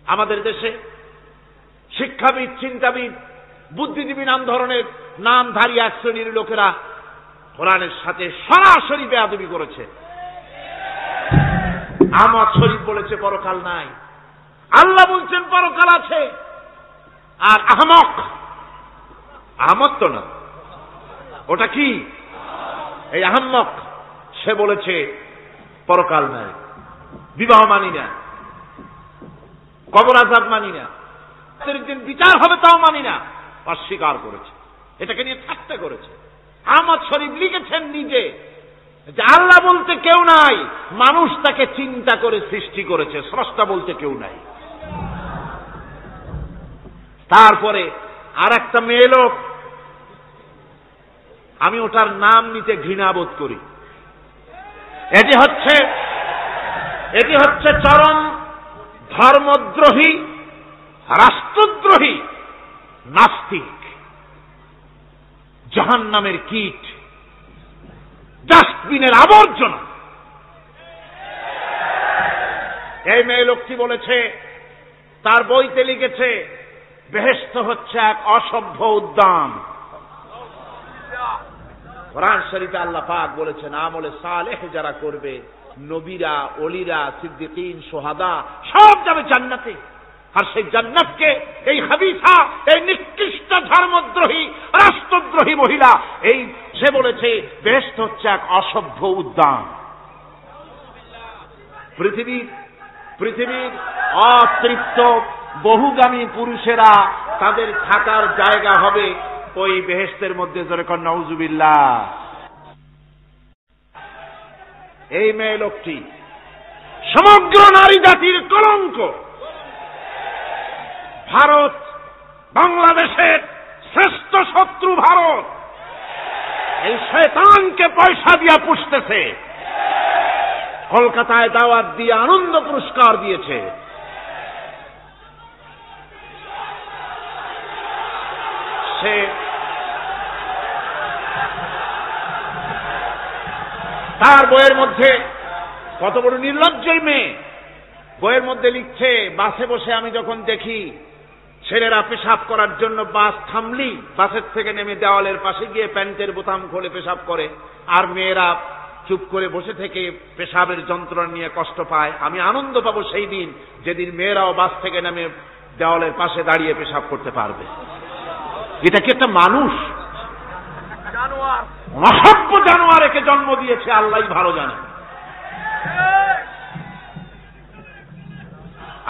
আমাদের দেশে শিক্ষাবিদ, চিন্তাবিদ, বুদ্ধিজীবী নাম ধরনের নামধারী এক শ্রেণীর লোকেরা কোরআনের সাথে সরাসরি বেয়াদবি করেছে। আহমদ শরীফ বলেছে পরকাল নাই, আল্লাহ বলছেন পরকাল আছে। আর আহমদ তো না, ওটা কি, এই আহম্মক, সে বলেছে পরকাল নাই, বিবাহ মানি না, কবর আযাব মানি না, একদিন বিচার হবে তাও মানি না, অস্বীকার করেছে। এটাকে নিয়ে ঠাট্টা করেছে। আহমদ শরীফ লিখেছেন নিজে যে আল্লাহ বলতে কেউ নাই, মানুষ তাকে চিন্তা করে সৃষ্টি করেছে, স্রষ্টা বলতে কেউ নাই। তারপরে আর একটা মেয়ে লোক, আমি ওটার নাম নিতে ঘৃণা বোধ করি, এটি হচ্ছে চরম ধর্মদ্রোহী, রাষ্ট্রদ্রোহী, নাস্তিক, জাহান্নামের কীট, ডাস্টবিনের আবর্জনা। এই মেয়ে লোকটি বলেছে, তার বইতে লিখেছে, বেহেশত হচ্ছে এক অসভ্য উদ্যান। কোরআন শরীফে আল্লাহ পাক বলেছেন, আমলে সালেহ যারা করবে, নবীরা, ওলিরা, সিদ্দিকিন, সোহাদা সব যাবে জান্নাতে। আর সেই জান্নাতকে এই হাবিসা, এই নিকৃষ্ট ধর্মদ্রোহী, রাষ্ট্রদ্রোহী মহিলা, এই সে বলেছে বেহেশত হচ্ছে এক অসভ্য উদ্যান। পৃথিবীর অতৃপ্ত বহুগামী পুরুষেরা তাদের থাকার জায়গা হবে ওই বেহেশতের মধ্যে। জোরে কর নাউজুবিল্লাহ। এই মেয়ে লোকটি সমগ্র নারী জাতির কলঙ্ক। ভারত, বাংলাদেশের শ্রেষ্ঠ শত্রু ভারত, এই শয়তানকে পয়সা দিয়া পুষতেছে। কলকাতায় দাওয়াত দিয়ে আনন্দ পুরস্কার দিয়েছে। সে তার বইয়ের মধ্যে, কত বড় নির্লজ্জই মেয়ে, বইয়ের মধ্যে লিখছে, বাসে বসে আমি যখন দেখি ছেলেরা পেশাব করার জন্য বাস থামলি বাসের থেকে নেমে দেওয়ালের পাশে গিয়ে প্যান্টের বোতাম খুলে পেশাব করে, আর মেয়েরা চুপ করে বসে থেকে পেশাবের যন্ত্রণা নিয়ে কষ্ট পায়, আমি আনন্দ পাবো সেই দিন যেদিন মেয়েরাও বাস থেকে নেমে দেওয়ালের পাশে দাঁড়িয়ে পেশাব করতে পারবে। এটা কি একটা মানুষ? অসভ্য জানোয়ার একে জন্ম দিয়েছে, আল্লাহই ভালো জানে।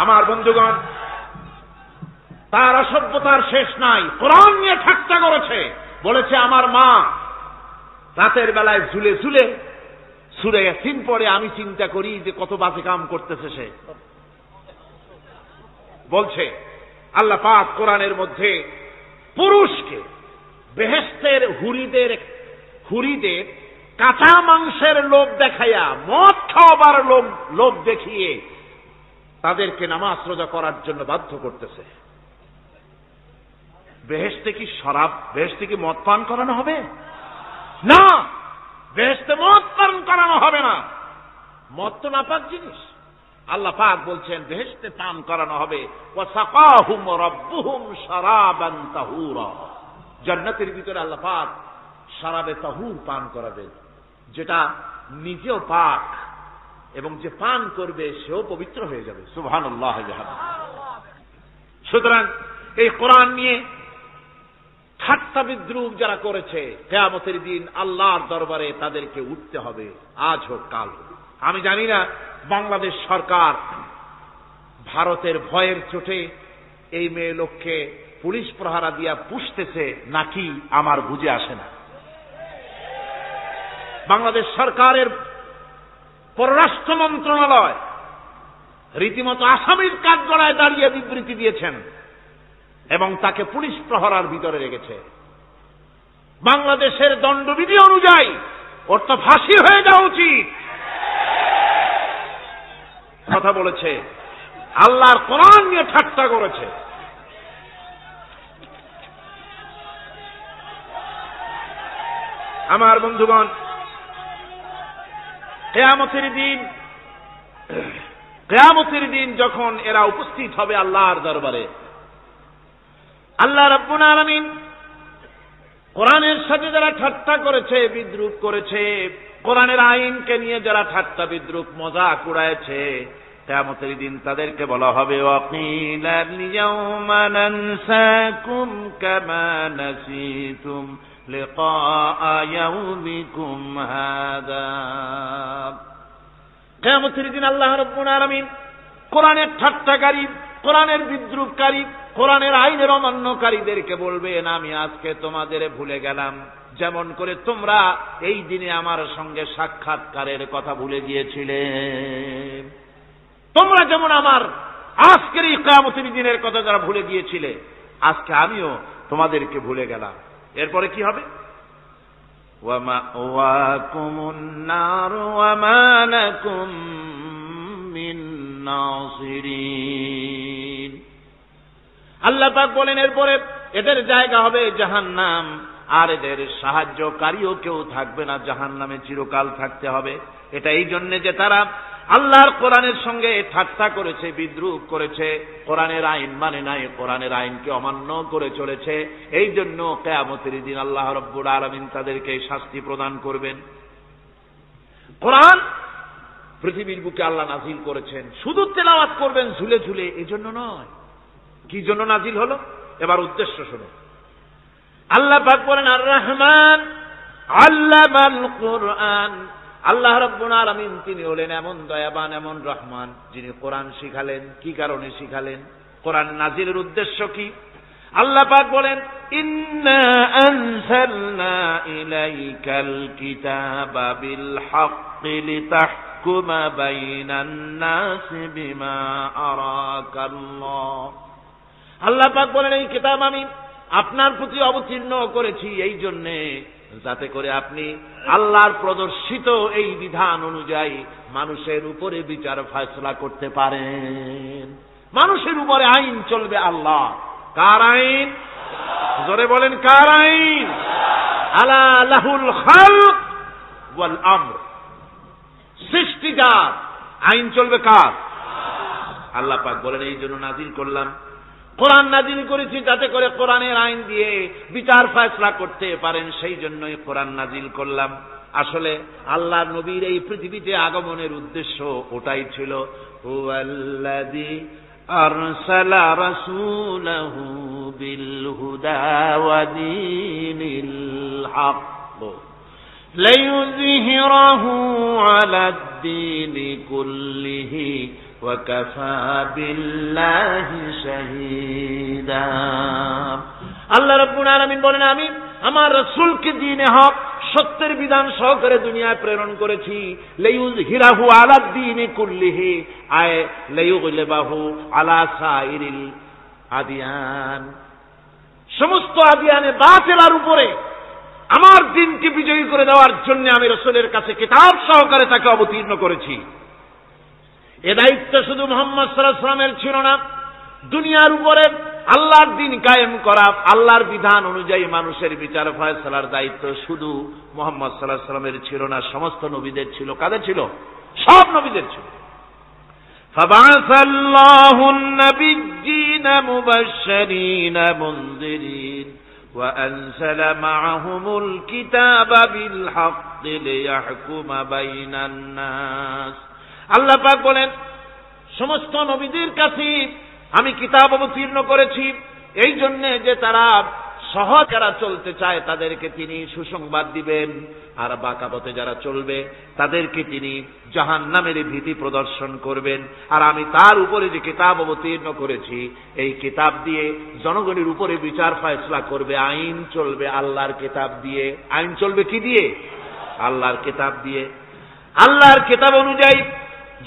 আমার বন্ধুগণ, তার অসভ্যতার শেষ নাই। কোরআন নিয়ে ঠাট্টা করেছে, বলেছে আমার মা রাতের বেলায় ঝুলে ঝুলে সূরা ইয়াসিন পড়ে, আমি চিন্তা করি যে কত বাজে কাম করতেছে সে। বলছে আল্লাহ পাক কোরআনের মধ্যে পুরুষকে বেহেশতের হুরিদের কাঁচা মাংসের লোভ দেখাইয়া, মদ খাওয়াবার লোভ দেখিয়ে তাদেরকে নামাজ রোজা করার জন্য বাধ্য করতেছে। বেহেশতে কি বেহেশতে কি মদ পান করানো হবে? না, বেহেশতে মদ পান করানো হবে না। মদ তো নাপাক জিনিস। আল্লাহ পাক বলছেন বেহেশতে পান করানো হবে, ওয়াসাকাহুম রাব্বুহুম শারাবান তাহুরা। জান্নাতের ভিতরে আল্লাহ পাক শারাবে তাহুর পান করাবেন, যেটা নিজেও পাক এবং যে পান করবে সেও পবিত্র হয়ে যাবে। সুবহানাল্লাহ। সুতরাং এই কোরআন নিয়ে ঠাট্টা বিদ্রুপ যারা করেছে, কিয়ামতের দিন আল্লাহর দরবারে তাদেরকে উঠতে হবে, আজ হোক কাল হোক। আমি জানি না বাংলাদেশ সরকার ভারতের ভয়ের চোটে এই মেয়ে লোককে পুলিশ প্রহারা দিয়া পুষতেছে নাকি আমার বুঝে আসে না। বাংলাদেশ সরকারের পররাষ্ট্র মন্ত্রণালয় রীতিমতো আসামির কাঠগড়ায় দাঁড়িয়ে বিবৃতি দিয়েছেন এবং তাকে পুলিশ প্রহরার ভিতরে রেখেছে। বাংলাদেশের দণ্ডবিধি অনুযায়ী ওর তো ফাঁসি হয়ে যাওয়া উচিত। কথা বলেছে, আল্লাহর কোরআন নিয়ে ঠাট্টা করেছে। আমার বন্ধুগণ, কিয়ামতের দিন কিয়ামতের দিন যখন এরা উপস্থিত হবে আল্লাহর দরবারে, আল্লাহ রাব্বুল আলামিন কোরআনের সাথে যারা ঠাট্টা করেছে, বিদ্রূপ করেছে, কোরআনের আইনকে নিয়ে যারা ঠাট্টা বিদ্রূপ মজাক উড়াইছে, কিয়ামতের দিন তাদেরকে বলা হবে ওয়াকিলাল ইয়াউমা নানসাকুম কামা নাসিতুম লিকা ইয়াউমিকুম হাযা। কিয়ামতের দিন আল্লাহ রাব্বুল আলামিন কোরআনের ঠাট্টাকারী, কোরআনের বিদ্রূপকারী, কোরআনের আইনের অমান্যকারীদেরকে বলবেন আমি আজকে তোমাদের ভুলে গেলাম, যেমন করে তোমরা এই দিনে আমার সঙ্গে সাক্ষাৎকারের কথা ভুলে গিয়েছিলে। তোমরা যেমন আমার আজকের এই কিয়ামতের দিনের কথা যারা ভুলে গিয়েছিলে, আজকে আমিও তোমাদেরকে ভুলে গেলাম। এরপরে কি হবে? ওয়ামাওয়াকুমুন নার ওয়া মা লাকুম মিন নাসিরিন। আল্লাহ পাক বলেন এরপরে এদের জায়গা হবে জাহান্নাম, আর এদের সাহায্যকারীও কেউ থাকবে না, জাহান্নামে চিরকাল থাকতে হবে। এটা এই জন্য যে তারা আল্লাহর কোরআনের সঙ্গে ঠাট্টা করেছে, বিদ্রূপ করেছে, কোরআনের আইন মানে নাই, কোরআনের আইনকে অমান্য করে চলেছে। এই জন্য কিয়ামতের দিন আল্লাহ রাব্বুল আলামিন তাদেরকে শাস্তি প্রদান করবেন। কোরআন পৃথিবীর বুকে আল্লাহ নাজিল করেছেন, শুধু তেলাওয়াত করবেন ঝুলে ঝুলে, এই জন্য নয়। কি জন্য নাজিল হলো? এবার উদ্দেশ্য শুনো। আল্লাহ পাক বলেন আর রহমান আল্লামাল কুরআন। আল্লাহ রাব্বুল আলামিন তিনি হলেন এমন দয়াবান, এমন রহমান, যিনি কোরআন শিখালেন। কি কারণে শিখালেন? কোরআন নাজিলের উদ্দেশ্য কি? আল্লাহ পাক বলেন ইন্না আনজালনা ইলাইকাল কিতাবা বিল হাক্কি লিতাহকুমা বাইনান নাসি বিমা আরাকাল্লাহ। আল্লাহ পাক বলেন এই কিতাব আমি আপনার প্রতি অবতীর্ণ করেছি এই জন্যে যাতে করে আপনি আল্লাহর প্রদর্শিত এই বিধান অনুযায়ী মানুষের উপরে বিচার ফয়সালা করতে পারেন। মানুষের উপরে আইন চলবে আল্লাহ। কার আইন? জোরে বলেন কার আইন? আলা লাহুল খালক ওয়াল আমর। সৃষ্টিজাত আইন চলবে কার? আল্লাহ পাক বলেন এই জন্য নাজিল করলাম, কোরআন নাজিল করেছি যাতে করে কোরআনের আইন দিয়ে বিচার ফয়সালা করতে পারেন, সেই জন্যই কোরআন নাজিল করলাম। আসলে আল্লাহর নবীর এই পৃথিবীতে আগমনের উদ্দেশ্য ওটাই ছিল। হুয়াল্লাযী আরসালা রাসূলাহু বিল হুদা ওয়া দীনিল হক লিইয়ুযহিরাহু আলাদ দীনি কুল্লিহি ওয়া কাফা বিল্লাহি শাহীদা। আল্লাহ রাব্বুল আলামিন বলেন আমি আমার রাসূলকে দ্বীনে হক, সত্যের বিধান সহকারে দুনিয়ায় প্রেরণ করেছি। লিইয়ুযহিরাহু আলাদ দীনি কুল্লিহি আয় লিইয়ুগলিবাহু আলা সাইরিল আদিয়ান। সমস্ত আদিয়ানে বাতিলের উপরে আমার দ্বীনকে বিজয়ী করে দেওয়ার জন্য আমি রাসূলের কাছে কিতাব সহকারে তাকে অবতীর্ণ করেছি। এ দায়িত্ব শুধু মুহাম্মদ সাল্লাল্লাহু আলাইহি ওয়াসাল্লামের ছিল না, দুনিয়ার উপরে আল্লাহর দ্বীন কায়েম করা, আল্লাহর বিধান অনুযায়ী মানুষের বিচার ফয়সালার দায়িত্ব শুধু মুহাম্মদ সাল্লাল্লাহু আলাইহি ওয়াসাল্লামের ছিল না, সমস্ত নবীদের ছিল। কাদের ছিল? সব নবীদের ছিল। ফাবা'আসাল্লাহু আন-নাবিয়্যিনা মুবাশশিরিনা মুনযিরিন ওয়া আনজালা মা'আহুমুল কিতাবা বিল হাক্কি লিয়াহকুমা বাইনান নাস। আল্লাহ পাক বলেন সমস্ত নবীদের কাছে আমি কিতাব অবতীর্ণ করেছি এই জন্য যে তারা সহজ যারা চলতে চায় তাদেরকে তিনি সুসংবাদ দিবেন, আর বাঁকা পথে যারা চলবে তাদেরকে তিনি জাহান্নামের ভীতি প্রদর্শন করবেন। আর আমি তার উপরে যে কিতাব অবতীর্ণ করেছি এই কিতাব দিয়ে জনগণের উপরে বিচার ফয়সালা করবে, আইন চলবে আল্লাহর কিতাব দিয়ে। আইন চলবে কি দিয়ে? আল্লাহর কিতাব দিয়ে। আল্লাহর কিতাব অনুযায়ী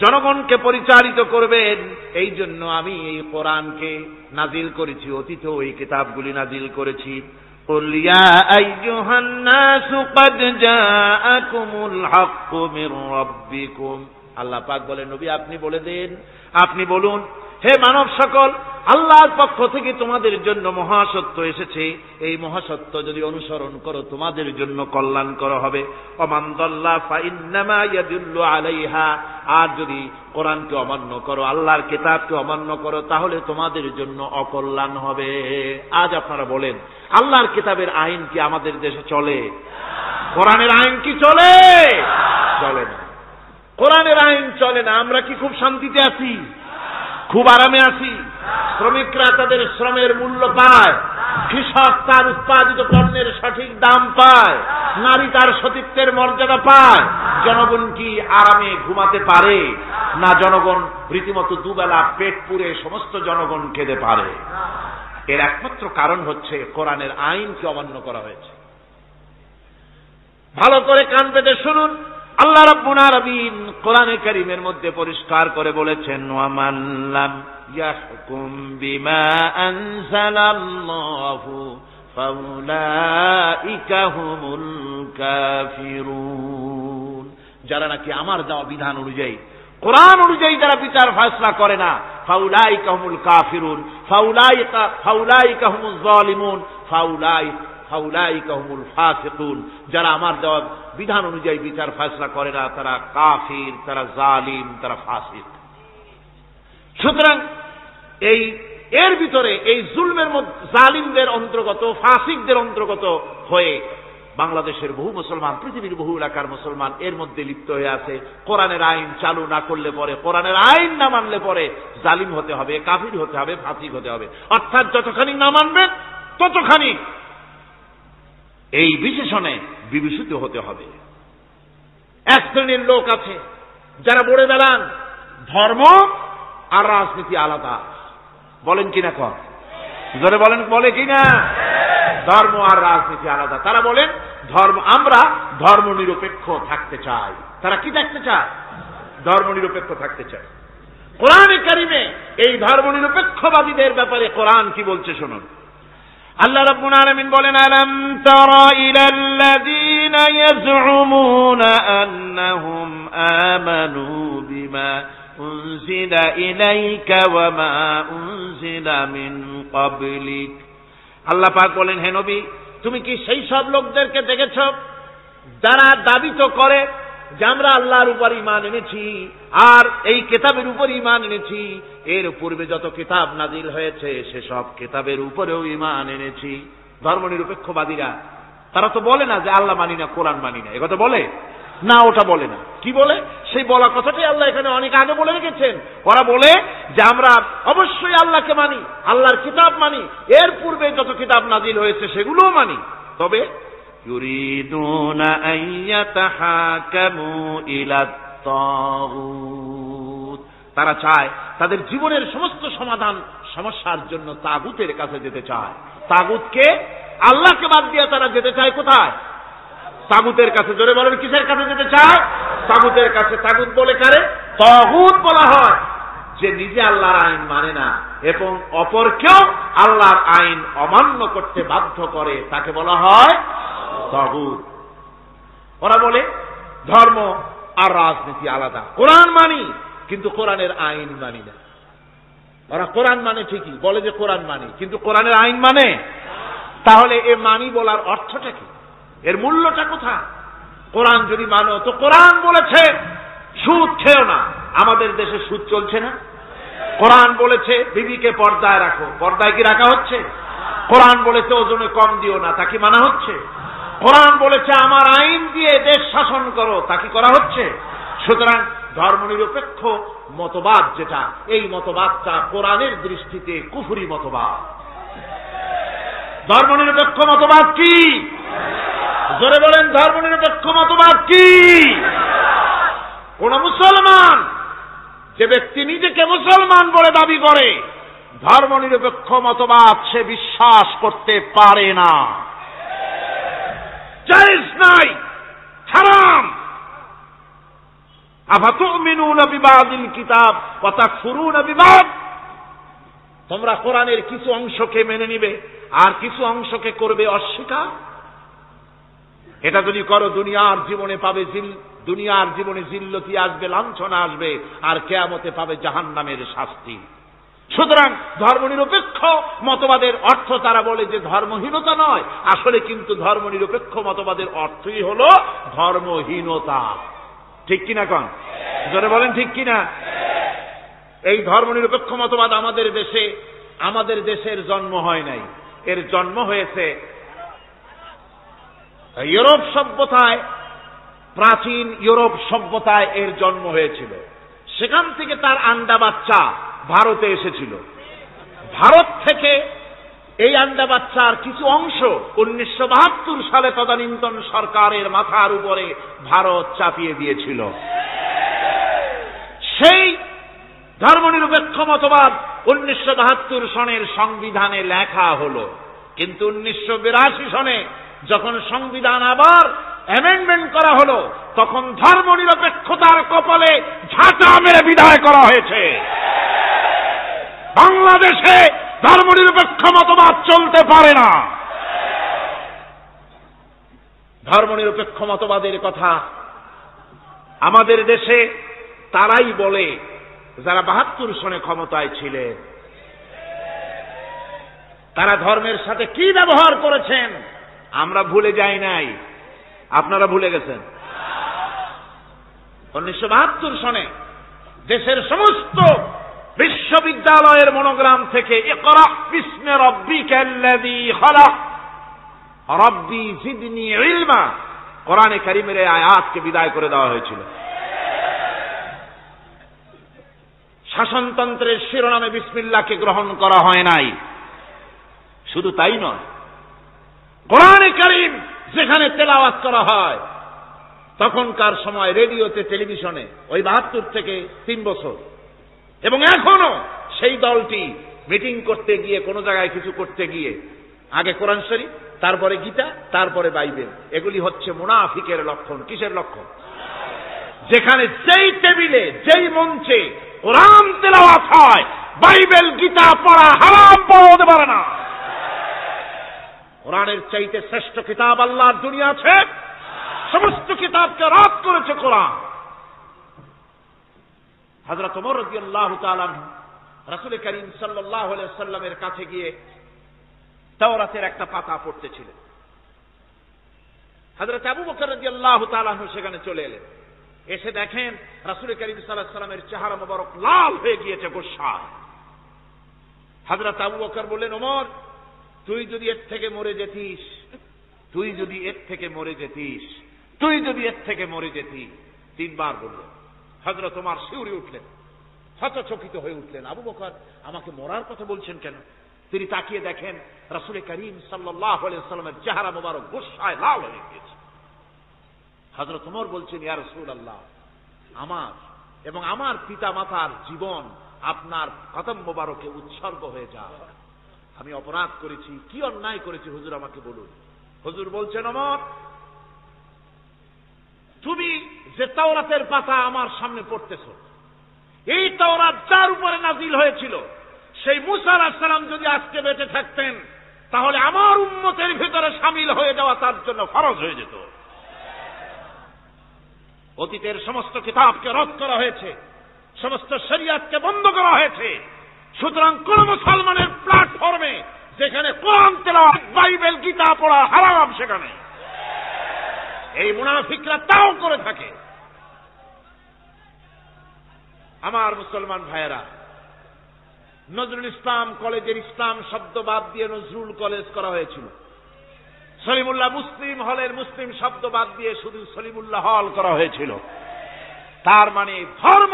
জনগণকে পরিচালিত করবেন। এই জন্য আমি এই কোরআনকে নাজিল করেছি, অতীতেও এই কিতাবগুলি নাজিল করেছি। কুল ইয়া আইয়ুহান নাসু ক্বাদ জাআকুমুল হাক্কু মির রাব্বিকুম। আল্লাহ পাক বলেন নবী আপনি বলে দেন, আপনি বলুন হে মানব সকল, আল্লাহর পক্ষ থেকে তোমাদের জন্য মহাসত্য এসেছে, এই মহাসত্য যদি অনুসরণ করো তোমাদের জন্য কল্যাণকর হবে। ওমান দাল্লা ফাইন্নামা ইয়াদুল্লু আলাইহা, আর যদি কোরআনকে অমান্য করো, আল্লাহর কিতাবকে অমান্য করো, তাহলে তোমাদের জন্য অকল্যাণ হবে। আজ আপনারা বলেন, আল্লাহর কিতাবের আইন কি আমাদের দেশে চলে? কোরআনের আইন কি চলে? চলে না। কোরআনের আইন চলে না। আমরা কি খুব শান্তিতে আছি? খুব আরামে আছি? শ্রমিকরা তাদের শ্রমের মূল্য পায়, কৃষক তার উৎপাদিত পণ্যের সঠিক দাম পায়, নারী তার সতীত্বের মর্যাদা পায়, জনগণ কি আরামে ঘুমাতে পারে? না, জনগণ রীতিমতো দুবেলা পেট পুরে সমস্ত জনগণ খেতে পারে। এর একমাত্র কারণ হচ্ছে কোরআনের আইনকে অমান্য করা হয়েছে। ভালো করে কান পেতে শুনুন, আল্লাহ রাব্বুল আলামিন কোরআনে কারীমের মধ্যে পরিষ্কার করে বলেছেন, ওয়ামান লাম ইয়াহকুম বিমা আনজালাল্লাহু ফাউলাইকা হুমুল কাফিরুন। যারা নাকি আমার দেওয়া বিধান অনুযায়ী, কোরআন অনুযায়ী যারা বিচার ফয়সালা করে না, ফাউলাইকা হুমুল কাফিরুন, ফাউলাইকা হুমুজ জালিমুন, ফাউলাইকা হুমুল ফাসিকুন। যারা আমার দেওয়া বিধান অনুযায়ী বিচার ফয়সালা করে না, তারা কাফির, তারা জালিম, তারা ফাসিক। সুতরাং এর ভিতরে এই জুলমের মধ্যে জালিমদের অন্তর্গত, ফাসিকদের অন্তর্গত হয়ে বাংলাদেশের বহু মুসলমান, পৃথিবীর বহু এলাকার মুসলমান এর মধ্যে লিপ্ত হয়ে আছে। কোরআনের আইন চালু না করলে পরে, কোরআনের আইন না মানলে পরে জালিম হতে হবে, কাফির হতে হবে, ফাসিক হতে হবে। অর্থাৎ যতখানি না মানবেন ততখানি এই বিশেষণে বিভূষিত হতে হবে। এক শ্রেণীর লোক আছে যারা বলে বেড়ান ধর্ম আর রাজনীতি আলাদা। বলেন কিনা? কর জোরে বলেন, বলে কিনা? ধর্ম আর রাজনীতি আলাদা। তারা বলেন আমরা ধর্ম নিরপেক্ষ থাকতে চাই। তারা কি থাকতে চায়? ধর্ম নিরপেক্ষ থাকতে চায়। কোরআনে কারিমে এই ধর্ম নিরপেক্ষবাদীদের ব্যাপারে কোরআন কি বলছে শুনুন। আল্লাহ রাব্বুল আলামিন বলেন, আলাম তারা ইলাল্লাযীনা ইয়াজউমুনা আন্নাহুম আমানু বিমা উনজিলা ইলাইকা ওয়া মা উনজিলা মিন ক্বাবলিক। আল্লাহ পাক বলেন, হে নবী, তুমি কি সেই সব লোকদেরকে দেখেছ যারা দাবি তো করে যে আমরা আল্লাহর উপর ঈমান এনেছি আর এই কিতাবের উপর ঈমান এনেছি, এর পূর্বে যত কিতাব নাজিল হয়েছে সেসব কিতাবের উপরেও ঈমান এনেছি। ধর্মনিরপেক্ষবাদীরা তারা তো বলে না যে আল্লাহ মানি না, কোরআন মানি না, একথা বলে না, ওটা বলে না। কি বলে? সেই বলা কথাটাই আল্লাহ এখানে অনেক আগে বলে রেখেছেন। ওরা বলে যে আমরা অবশ্যই আল্লাহকে মানি, আল্লাহর কিতাব মানি, এর পূর্বে যত কিতাব নাজিল হয়েছে সেগুলোও মানি, তবে ইউরিদুনা আন ইয়াতাহাকামু ইলাত তাগুত, তারা চায় তাদের জীবনের সমস্ত সমাধান সমস্যার জন্য তাগুতের কাছে যেতে চায়। তাগুতকে, আল্লাহকে বাদ দিয়ে তারা যেতে চায় কোথায়? তাগুতের কাছে। জোরে বলেন, কিসের কাছে যেতে চায়? তাগুতের কাছে। তাগুত বলে কারে? তাগুত বলা হয় যে নিজে আল্লাহর আইন মানে না এবং অপরকেও আল্লাহর আইন অমান্য করতে বাধ্য করে, তাকে বলা হয় তাগুত। ওরা বলে ধর্ম আর রাজনীতি আলাদা। কোরআন মানি কিন্তু কোরআনের আইন মানি না। ওরা কোরআন মানে ঠিকই, বলে যে কোরআন মানি, কিন্তু কোরআনের আইন মানে। তাহলে এ মানি বলার অর্থটা কি? এর মূল্যটা কোথায়? কোরআন যদি মানো তো কোরআন বলেছে সুদ খেও না, আমাদের দেশে সুদ চলছে না? কোরআন বলেছে বিবিকে পর্দায় রাখো, পর্দায় কি রাখা হচ্ছে? কোরআন বলেছে ওজনে কম দিও না, তা কি মানা হচ্ছে? কোরআন বলেছে আমার আইন দিয়ে দেশ শাসন করো, তা কি করা হচ্ছে? সুতরাং ধর্মনিরপেক্ষ মতবাদ যেটা, এই মতবাদটা কোরআনের দৃষ্টিতে কুফরি মতবাদ। ধর্মনিরপেক্ষ মতবাদ কি? জোরে বলেন, ধর্মনিরপেক্ষ মতবাদ কি? কোন মুসলমান, যে ব্যক্তি নিজেকে মুসলমান বলে দাবি করে, ধর্মনিরপেক্ষ মতবাদ সে বিশ্বাস করতে পারে না। জায়েজ নাই, হারাম। আফাতুমিনুনা বিবাদিল কিতাব ওয়া তাকফুরুনা বিবাদ। তোমরা কোরআনের কিছু অংশকে মেনে নিবে আর কিছু অংশকে করবে অস্বীকার। এটা যদি করো দুনিয়ার জীবনে পাবে জিল্লতি আসবে, লাঞ্ছনা আসবে, আর কিয়ামতে পাবে জাহান্নামের শাস্তি। সুতরাং ধর্মনিরপেক্ষ মতবাদের অর্থ তারা বলে যে ধর্মহীনতা নয়, আসলে কিন্তু ধর্মনিরপেক্ষ মতবাদের অর্থই হল ধর্মহীনতা। ঠিক কিনা কন? জোরে বলেন ঠিক কিনা? এই ধর্মনিরপেক্ষ মতবাদ আমাদের দেশের জন্ম হয় নাই, এর জন্ম হয়েছে ইউরোপ সভ্যতায়। প্রাচীন ইউরোপ সভ্যতায় এর জন্ম হয়েছিল, সেখান থেকে তার আন্ডা বাচ্চা ভারতে এসেছিল। ভারত থেকে এই আন্ডা বাচ্চার কিছু অংশ 1972 সালে তদানীন্তন সরকারের মাথার উপরে ভারত চাপিয়ে দিয়েছিল। সেই ধর্মনিরপেক্ষ মতবাদ 1972 সনের সংবিধানে লেখা হলো, কিন্তু 1982 সনে যখন সংবিধান আবার অ্যামেন্ডমেন্ট করা হলো, তখন ধর্মনিরপেক্ষতার কপালে ঝাঁটা মেরে বিদায় করা হয়েছে। বাংলাদেশে ধর্মনিরপেক্ষ মতবাদ চলতে পারে না। ধর্মনিরপেক্ষ মতবাদের কথা আমাদের দেশে তারাই বলে যারা 72 সনে ক্ষমতায় ছিলেন। তারা ধর্মের সাথে কি ব্যবহার করেছেন আমরা ভুলে যাই নাই, আপনারা ভুলে গেছেন। 1972 সনে দেশের সমস্ত বিশ্ববিদ্যালয়ের মনোগ্রাম থেকে ইকরা বিস্মি রাব্বিকাল্লাযী খালাক রাব্বি জিদনি ইলমা কোরআনে কারীমের এই আয়াতকে বিদায় করে দেওয়া হয়েছিল। শাসনতন্ত্রের শিরোনামে বিসমিল্লাহকে গ্রহণ করা হয় নাই। শুধু তাই নয়, কোরআনে কারীম যেখানে তেলাওয়াত করা হয় তখনকার সময় রেডিওতে, টেলিভিশনে, ওই 72 থেকে 3 বছর, এবং এখনো সেই দলটি মিটিং করতে গিয়ে, কোন জায়গায় কিছু করতে গিয়ে আগে কোরআন শরীফ, তারপরে গীতা, তারপরে বাইবেল। এগুলি হচ্ছে মুনাফিকের লক্ষণ। কিসের লক্ষণ? যেখানে যেই টেবিলে, যেই মঞ্চে কোরআন তেলাওয়াত হয়, বাইবেল গীতা পড়া হারাম, পড়া হতে পারে না। কোরআনের চাইতে শ্রেষ্ঠ কিতাব আল্লাহর দুনিয়া আছে? সমস্ত কিতাবকে রদ করেছে কোরআন। হযরত ওমর রাদিয়াল্লাহু তাআলা আনহু রাসূল করিম সাল্লাল্লাহু আলাইহি ওয়াসাল্লামের কাছে গিয়ে তাওরাতের একটা পাতা পড়তেছিলেন। হযরত আবু বকর রাদিয়াল্লাহু তাআলা আনহু সেখানে চলে এলেন। এসে দেখেন রাসূল করিম সাল্লাল্লাহু আলাইহি ওয়াসাল্লামের চেহারা মোবারক লাল হয়ে গিয়েছে গোসায়। হযরত আবু বকর বললেন, ওমর, তুই যদি এর থেকে মরে যেতিস, তুই যদি এর থেকে মরে যেতিস, তুই যদি এর থেকে মরে যেতি। 3 বার বললেন। হযরত ওমর শিউরে উঠলেন, হতচকিত হয়ে উঠলেন। আবু বকর আমাকে মরার কথা বলছেন কেন? তিনি তাকিয়ে দেখেন রাসূল করিম সাল্লাল্লাহু আলাইহি ওয়াসাল্লামের চেহারা মোবারক গোসায় লাল হয়ে গিয়েছে। হযরত ওমর বলছেন, ইয়া রাসূলুল্লাহ, আমার এবং আমার পিতা মাতার জীবন আপনার কদম মোবারকে উৎসর্গ হয়ে যায়। আমি অপরাধ করেছি, কি অন্যায় করেছি হুজুর আমাকে বলুন। হুজুর বলছেন, ওমর, তুমি যে তাওরাতের পাতা আমার সামনে পড়তেছ, এই তাওরাত যার উপরে নাজিল হয়েছিল, সেই মুসা আলাইহিস সালাম যদি আজকে বেঁচে থাকতেন, তাহলে আমার উম্মতের ভিতরে শামিল হয়ে যাওয়া তার জন্য ফরজ হয়ে যেত। অতীতের সমস্ত কিতাবকে রদ করা হয়েছে, সমস্ত শরিয়াতকে বন্ধ করা হয়েছে। সুতরাং কোন মুসলমানের প্ল্যাটফর্মে যেখানে কোরআন তেলাওয়াত, বাইবেল, গীতা পড়া হারাম, সেখানে এই মুনাফিকরা তাও করে থাকে। আমার মুসলমান ভাইয়েরা, নজরুল ইসলাম কলেজের ইসলাম শব্দ বাদ দিয়ে নজরুল কলেজ করা হয়েছিল। সলিমুল্লাহ মুসলিম হলের মুসলিম শব্দ বাদ দিয়ে শুধু সলিমুল্লাহ হল করা হয়েছিল। তার মানে ধর্ম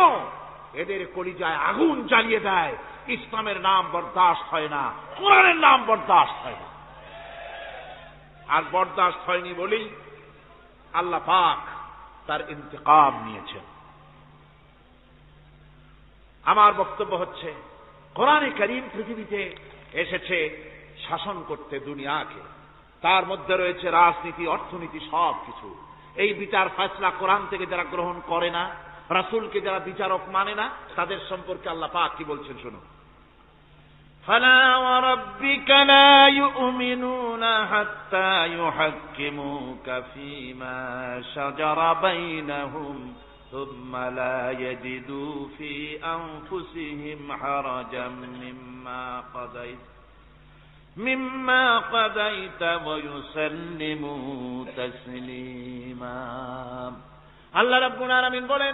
এদের কলিজায় আগুন জ্বালিয়ে দেয়। ইসলামের নাম বরদাস্ত হয় না, কোরআনের নাম বরদাস্ত হয় না। আর বরদাস্ত হয়নি বলেই আল্লাহ পাক তার ইন্তেকাম নিয়েছেন। আমার বক্তব্য হচ্ছে, কোরআনে কারীম পৃথিবীতে এসেছে শাসন করতে দুনিয়াকে। তার মধ্যে রয়েছে রাজনীতি, অর্থনীতি, সব কিছু। এই বিচার ফয়সালা কোরআন থেকে যারা গ্রহণ করে না, রাসূলকে যারা বিচারক মানে না, তাদের সম্পর্কে আল্লাহ পাক কি বলছেন শুনুন। ফালা ওয়ারাব্বিকা লা ইউমিনুনা হাত্তা ইউহাক্কিমুকা ফীমা শাজারা বাইনাহুম ثم لا يجدوا في أنفسهم حرجا مما قضيت ويسلموا تسليما আল্লাহ রাব্বুল আলামিন বলেন,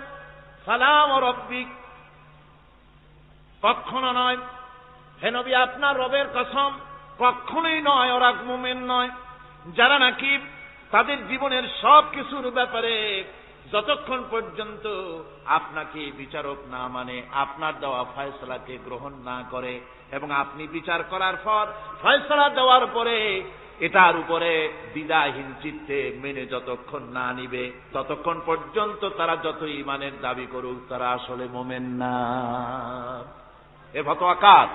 সালাম রাব্বিক, কখনো নয় হে নবী, আপনার রবের কসম, কখনোই নয় ওরা মুমিন নয় যারা নাকি তাদের জীবনের সব কিছুর ব্যাপারে যতক্ষণ পর্যন্ত আপনাকে বিচারক না মানে, আপনার দেওয়া ফয়সালাকে গ্রহণ না করে, এবং আপনি বিচার করার পর ফয়সালা দেওয়ার পরে এটার উপরে দ্বিধাহীন চিত্তে মেনে যতক্ষণ না নিবে, ততক্ষণ পর্যন্ত তারা যত ঈমানের দাবি করুক তারা আসলে মুমিন না। এ ফতোয়া কার?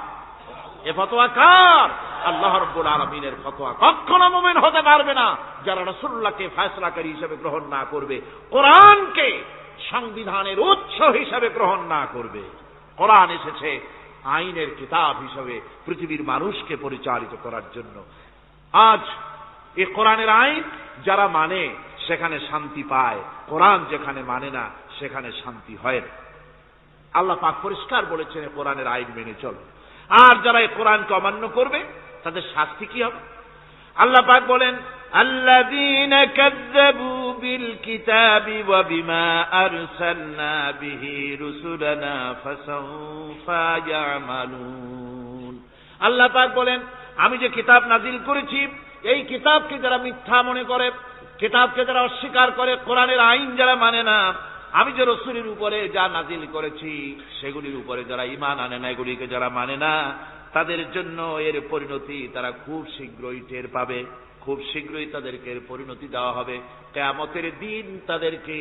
এ ফতোয়া কার? আল্লাহ রাব্বুল আলামিনের ফতোয়া। কখনো মুমিন হতে পারবে না যারা রাসূলুল্লাহকে ফয়সালাকারী হিসেবে গ্রহণ না করবে, কোরআনকে সংবিধানের উৎস হিসেবে গ্রহণ না করবে। কোরআন এসেছে আইনের কিতাব হিসেবে পৃথিবীর মানুষকে পরিচালিত করার জন্য। আজ এই কোরআনের আইন যারা মানে সেখানে শান্তি পায়, কোরআন যেখানে মানে না সেখানে শান্তি হয় না। আল্লাহ পাক পরিষ্কার বলেছেন কোরআনের আইন মেনে চলো। আর যারা এই কোরআনকে অমান্য করবে তাদের শাস্তি কি হবে? আল্লাহ পাক বলেন, আল্লাযীনা কাযযাবু বিল কিতাবি ওয়া বিমা আরসালনা বিহি রুসুলানা ফাসাউফা ইয়ামালুন। আল্লাহ পাক বলেন, আমি যে কিতাব নাজিল করেছি এই কিতাবকে যারা মিথ্যা মনে করে, কিতাবকে যারা অস্বীকার করে, কোরআনের আইন যারা মানে না, আমি যে রসুলের উপরে যা নাজিল করেছি সেগুলির উপরে যারা ঈমান আনে না, এগুলিকে যারা মানে না, তাদের জন্য এর পরিণতি তারা খুব শীঘ্রই টের পাবে। খুব শীঘ্রই তাদেরকে এর পরিণতি দেওয়া হবে। কিয়ামতের দিন তাদেরকে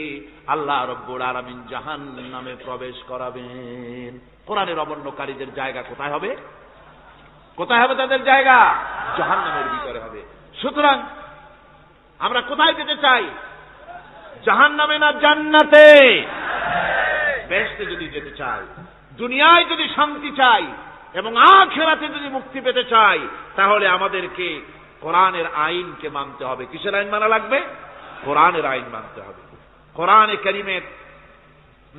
আল্লাহ রাব্বুল আলামিন জাহান্নামে প্রবেশ করাবেন। কোরআনের অমান্যকারীদের জায়গা কোথায় হবে? কোথায় হবে তাদের জায়গা? জাহান্নামের ভিতরে হবে। সুতরাং আমরা কোথায় যেতে চাই? জাহান্নামে না জান্নাতে? বেহেশতে যদি যেতে চাই, দুনিয়ায় যদি শান্তি চাই এবং আখিরাতে যদি মুক্তি পেতে চাই, তাহলে আমাদেরকে কোরআনের আইনকে মানতে হবে। কিসের আইন মানা লাগবে? কোরআনের আইন মানতে হবে। কোরআনে কারীমের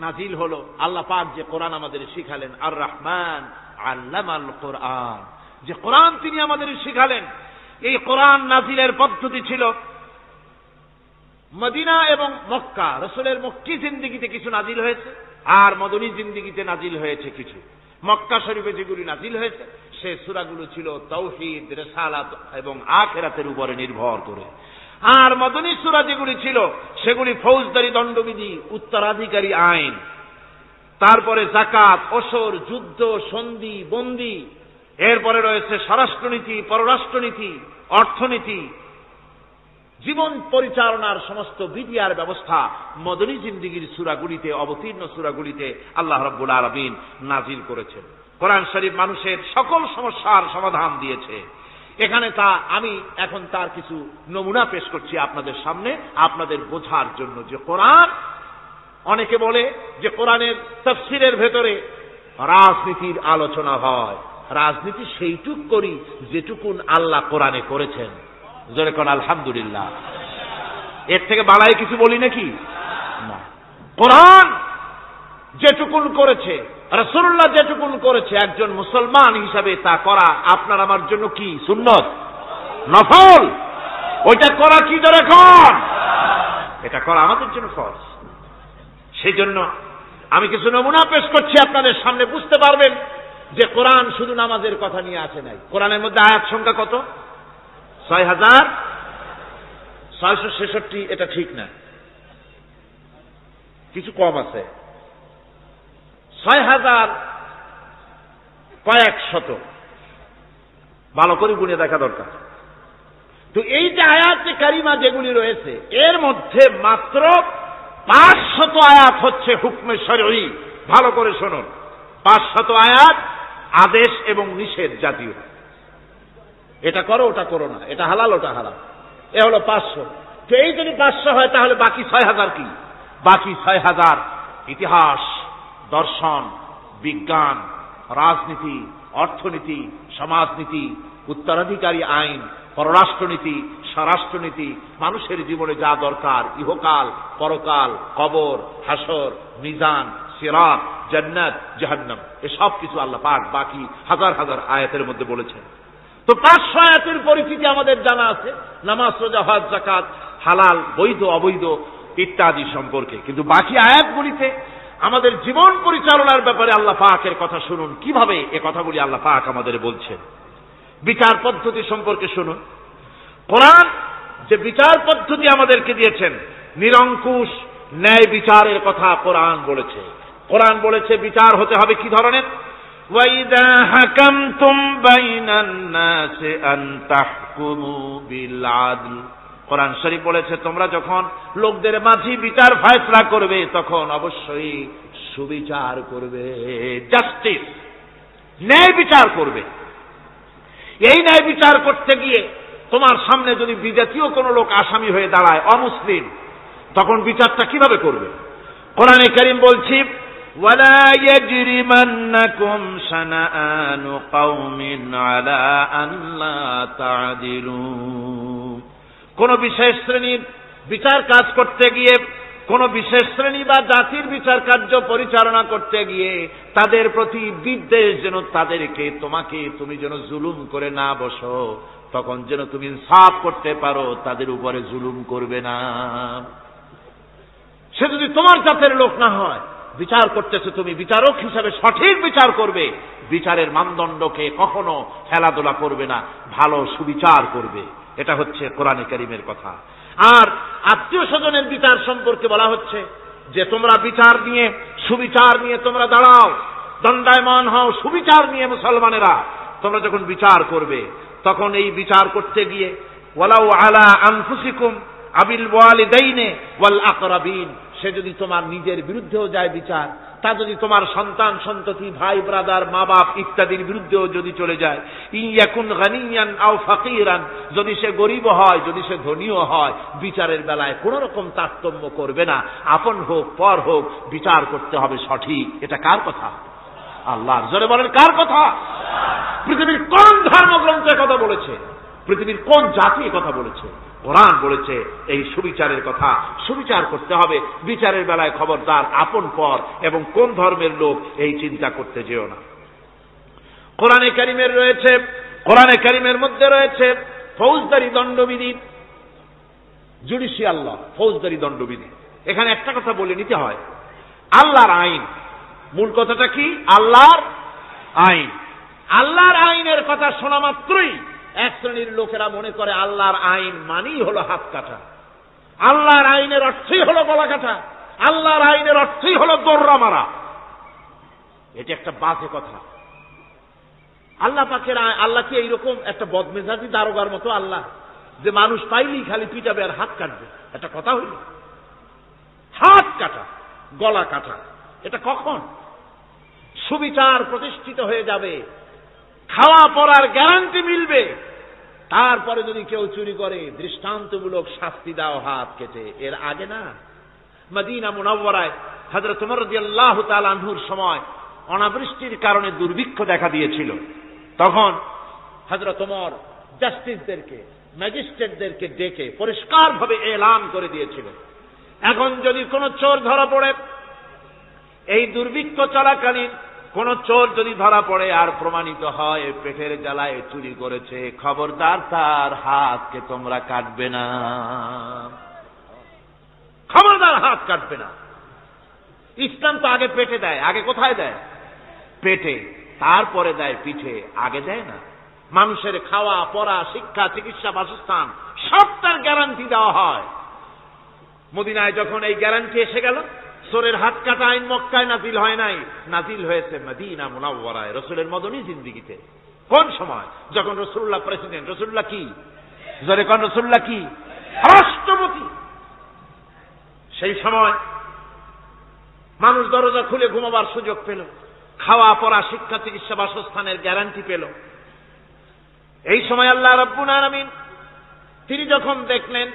নাজিল হলো, আল্লাহ পাক যে কোরআন আমাদের শিখালেন, আর রহমান আল্লামাল কোরআন, যে কোরআন তিনি আমাদের শিখালেন। এই কোরআন নাজিলের পদ্ধতি ছিল মদিনা এবং মক্কা। রাসূলের মক্কি জিন্দেগিতে কিছু নাজিল হয়েছে, আর মদনী জিন্দেগিতে নাজিল হয়েছে কিছু। মক্কা শরীফে যেগুলি নাজিল হয়েছে সে সূরাগুলো ছিল তাওহীদ, রিসালাত এবং আখিরাতের উপরে নির্ভর করে। আর মদনী সূরা যেগুলি ছিল সেগুলি ফৌজদারি দণ্ডবিধি, উত্তরাধিকারী আইন, তারপরে যাকাত, ওসর, যুদ্ধ, সন্ধি, বন্দী, এরপরে রয়েছে স্বরাষ্ট্রনীতি, পররাষ্ট্রনীতি, অর্থনীতি, জীবন পরিচালনার সমস্ত বিধি আর ব্যবস্থা মদনী জিন্দেগীর সূরাগুলিতে, অবতীর্ণ সূরাগুলিতে আল্লাহ রাব্বুল আলামিন নাজিল করেছেন। কোরআন শরীফ মানুষের সকল সমস্যার সমাধান দিয়েছে। এখানে আমি এখন তার কিছু নমুনা পেশ করছি আপনাদের সামনে, আপনাদের বোঝার জন্য যে কোরআন। অনেকে বলে যে কোরআনের তাফসীরের ভেতরে রাজনীতির আলোচনা হয়। রাজনীতি সেইটুক করি যেটুকুন আল্লাহ কোরআনে করেছেন। জোরে কোন আলহামদুলিল্লাহ। এর থেকে বাড়াই কিছু বলি নাকি? না। কোরআন যেটুকুন করেছে, রাসূলুল্লাহ যেটুকুন করেছে, একজন মুসলমান হিসাবে তা করা আপনার আমার জন্য কি? সুন্নত? নফল? ওইটা করা কি জোরে কোন? এটা করা আমাদের জন্য ফরজ। সেই জন্য আমি কিছু নমুনা পেশ করছি আপনাদের সামনে, বুঝতে পারবেন যে কোরআন শুধু নামাজের কথা নিয়ে আসে নাই। কোরআনের মধ্যে আয়াত সংখ্যা কত? 6666। এটা ঠিক না, কিছু কম আছে। 6000 কয়েক শত, ভালো করে গুনে দেখা দরকার। তো এই যে আয়াতে কারিমা যেগুলি রয়েছে এর মধ্যে মাত্র 500 আয়াত হচ্ছে হুকমে শরঈ। ভালো করে শুনুন, 500 আয়াত আদেশ এবং নিষেধ জাতীয়। এটা করো, ওটা করো না, এটা হালাল, ওটা হারাম। এ হলো 500। তো এই যদি 500 হয় তাহলে বাকি 6000 কি? বাকি 6000 ইতিহাস, দর্শন, বিজ্ঞান, রাজনীতি, অর্থনীতি, সমাজনীতি, উত্তরাধিকারী আইন, পররাষ্ট্রনীতি, স্বরাষ্ট্রনীতি, মানুষের জীবনে যা দরকার, ইহকাল, পরকাল, কবর, হাসর, মিজান, সিরাত, জান্নাত, জাহান্নাম, এসব কিছু আল্লাহ পাক বাকি হাজার হাজার আয়াতের মধ্যে বলেছেন। তো 500 আয়াতের পরিচিতি আমাদের জানা আছে, নামাজ, রোজা, হজ, যাকাত, হালাল, বৈধ, অবৈধ ইত্যাদি সম্পর্কে। কিন্তু বাকি আয়াতগুলিতে আমাদের জীবন পরিচালনার ব্যাপারে আল্লাহ পাকের কথা শুনুন, কিভাবে এ কথাগুলি আল্লাহ পাক আমাদের বলছেন। বিচার পদ্ধতি সম্পর্কে শুনুন। কোরআন যে বিচার পদ্ধতি আমাদেরকে দিয়েছেন, নিরঙ্কুশ ন্যায় বিচারের কথা কোরআন বলেছে। কোরআন বলেছে বিচার হতে হবে কি ধরনের? وَإِذَا حَكَمْتُمْ بَيْنَ النَّاسِ أَن تَحْكُمُوا بِالْعَدْلِ। কোরআন শরীফ বলেছে তোমরা যখন লোকদের মাঝে বিচার ফয়সালা করবে তখন অবশ্যই সুবিচার করবে, জাস্টিস, ন্যায় বিচার করবে। এই ন্যায় বিচার করতে গিয়ে তোমার সামনে যদি বিজাতীয় কোনো লোক আসামি হয়ে দাঁড়ায়, অমুসলিম, তখন বিচারটা কিভাবে করবে? কোরআনে কারীম বলছি, وَلَا يَجْرِمَنَّكُمْ شَنَآنُ قَوْمٍ عَلَىٰ أَلَّا تَعْدِلُوا। কোন বিশেষ শ্রেণীর বিচার কাজ করতে গিয়ে, কোন বিশেষ শ্রেণী বা জাতির বিচার কার্য পরিচালনা করতে গিয়ে তাদের প্রতি বিদ্বেষ যেন তাদেরকে তুমি যেন জুলুম করে না বসো, তখন যেন তুমি ইনসাফ করতে পারো, তাদের উপরে জুলুম করবে না। সে যদি তোমার জাতের লোক না হয়, বিচার করতেছে তুমি, বিচারক হিসাবে সঠিক বিচার করবে, বিচারের মানদণ্ডকে কখনো খেলাধুলা করবে না, ভালো সুবিচার করবে। এটা হচ্ছে কোরআনে কারীমের কথা। আর আত্মীয় স্বজনের বিচার সম্পর্কে বলা হচ্ছে যে তোমরা বিচার নিয়ে, সুবিচার নিয়ে তোমরা দাঁড়াও, দণ্ডায়মান হও, সুবিচার নিয়ে মুসলমানেরা তোমরা যখন বিচার করবে, তখন এই বিচার করতে গিয়ে ওয়ালাউ আলা আনফুসিকুম আবিল ওয়ালিদাইনি ওয়াল আকরাবিন, সে যদি তোমার নিজের বিরুদ্ধেও যায় বিচার, তা যদি তোমার সন্তান সন্ততি, ভাই ব্রাদার, মা বাপ ইত্যাদির বিরুদ্ধেও যদি চলে যায়, ইয়াকুন গানিয়ান আও ফাকিরান, যদি সে গরিব হয়, যদি সে ধনীও হয়, বিচারের বেলায় কোন রকম তারতম্য করবে না, আপন হোক পর হোক, বিচার করতে হবে সঠিক। এটা কার কথা? আল্লাহর। জোরে বলেন, কার কথা? পৃথিবীর কোন ধর্মগ্রন্থে কথা বলেছে? পৃথিবীর কোন জাতি কথা বলেছে? কোরআন বলেছে এই সুবিচারের কথা। সুবিচার করতে হবে, বিচারের বেলায় খবরদার আপন পর এবং কোন ধর্মের লোক এই চিন্তা করতে যেও না। কোরআনে কারীমের মধ্যে রয়েছে ফৌজদারি দণ্ডবিধি, জুডিশিয়াল ল, ফৌজদারি দণ্ডবিধি। এখানে একটা কথা বলে নিতে হয়, আল্লাহর আইন, মূল কথাটা কি? আল্লাহর আইন। আল্লাহর আইনের কথা শোনা মাত্রই এক শ্রেণীর লোকেরা মনে করে আল্লাহর আইন মানেই হলো হাত কাটা, আল্লাহর আইনের অর্থই হলো গলা কাটা, আল্লাহর আইনের অর্থই হলো দৌড়া মারা। এটি একটা বাজে কথা। আল্লাহ পাকের আল্লাহ কি এইরকম একটা বদমেজাজি দারোগার মতো আল্লাহ যে মানুষ পাইলেই খালি পিটাবে আর হাত কাটবে? একটা কথা হইল? হাত কাটা, গলা কাটা, এটা কখন? সুবিচার প্রতিষ্ঠিত হয়ে যাবে, খাওয়া পড়ার গ্যারান্টি মিলবে, তারপরে যদি কেউ চুরি করে দৃষ্টান্তমূলক শাস্তি দাও হাত কেটে। এর আগে না। মদিনা মুনাওয়ারায় হযরত ওমর রাদিয়াল্লাহু তাআলা আনহুর সময় অনাবৃষ্টির কারণে দুর্ভিক্ষ দেখা দিয়েছিল। তখন হযরত ওমর জাস্টিসদেরকে, ম্যাজিস্ট্রেটদেরকে ডেকে পরিষ্কারভাবে এলান করে দিয়েছিলেন, এখন যদি কোনো চোর ধরা পড়ে, এই দুর্ভিক্ষ চলাকালীন কোন চোর যদি ধরা পড়ে আর প্রমাণিত হয় পেটের জ্বালায় চুরি করেছে, খবরদার তার হাতকে তোমরা কাটবে না, খবরদার হাত কাটবে না। ইসলাম তো আগে পেটে দেয়। আগে কোথায় দেয়? পেটে, তারপরে দেয় পিঠে, আগে দেয় না। মানুষের খাওয়া পড়া, শিক্ষা, চিকিৎসা, বাসস্থান সবটার গ্যারান্টি দেওয়া হয়। মদিনায় যখন এই গ্যারান্টি এসে গেল, চোরের হাত কাটা আইন মক্কায় নাজিল হয় নাই, নাজিল হয়েছে মদিনা মুনাওয়ারায়, রাসূলের মদনী জিন্দেগিতে। কোন সময়? যখন রাসূলুল্লাহ প্রেসিডেন্ট। রাসূলুল্লাহ কি? জোরে কোন? রাসূলুল্লাহ কি? রাষ্ট্রপতি। সেই সময় মানুষ দরজা খুলে ঘুমাবার সুযোগ পেল, খাওয়া পড়া, শিক্ষা, চিকিৎসা, বাসস্থানের গ্যারান্টি পেল। এই সময় আল্লাহ রাব্বুল আলামিন তিনি যখন দেখলেন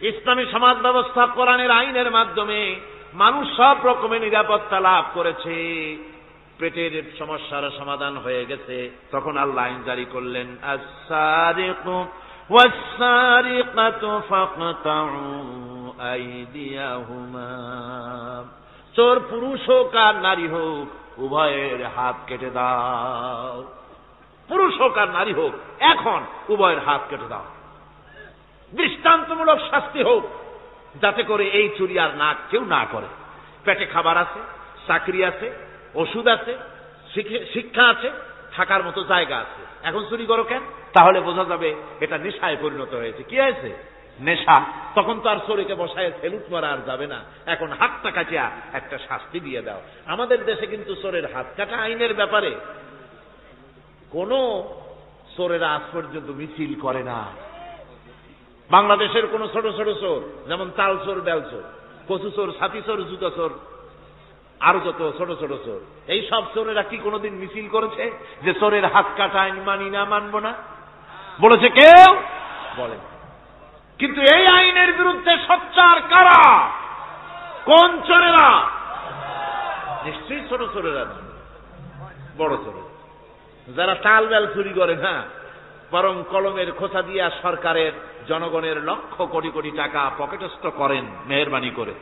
ইসলামী সমাজ ব্যবস্থা কোরআনের আইনের মাধ্যমে মানুষ সব রকমের নিরাপত্তা লাভ করেছে, পেটের সমস্যার সমাধান হয়ে গেছে, তখন আল্লাহ আইন জারি করলেন, আস-সারিকু والسارقة فاقطعوا أيديهما চোর পুরুষ হোক আর নারী হোক উভয়ের হাত কেটে দাও। পুরুষ হোক আর নারী হোক এখন উভয়ের হাত কেটে দাও। দৃষ্টান্তমূলক শাস্তি হোক, যাতে করে এই চুরি আর না কেউ না করে। পেটে খাবার আছে, চাকরি আছে, ওষুধ আছে, শিক্ষা আছে, থাকার মতো জায়গা আছে, এখন চুরি করো কেন? তাহলে বোঝা যাবে এটা নেশায় পরিণত হয়েছে। কি হয়েছে? নেশা। তখন তো আর চোরকে বসায় সেলুট মারা আর যাবে না, এখন হাতটা কাটিয়া একটা শাস্তি দিয়ে দাও। আমাদের দেশে কিন্তু চোরের হাত কাটা আইনের ব্যাপারে কোন চোরেরা আজ পর্যন্ত মিছিল করে না। বাংলাদেশের কোন ছোট ছোট চোর, যেমন তাল চোর, বেল চোর, কচু চোর, ছাতি চোর, জুতা চোর, আরো যত ছোট ছোট চোর, এই সব চোরেরা কি কোনোদিন মিছিল করেছে যে চোরের হাত কাটা আইন মানি না, মানবো না? বলেছে কেউ? বলে। কিন্তু এই আইনের বিরুদ্ধে সোচ্চার কারা? কোন চোরেরা? নিশ্চয়ই ছোট চোরেরা না, বড় চোরেরা। যারা তাল বেল চুরি করে না, বরং কলমের খোঁচা দিয়া সরকারের, জনগণের লক্ষ কোটি কোটি টাকা পকেটস্থ করেন মেহেরবানি করে,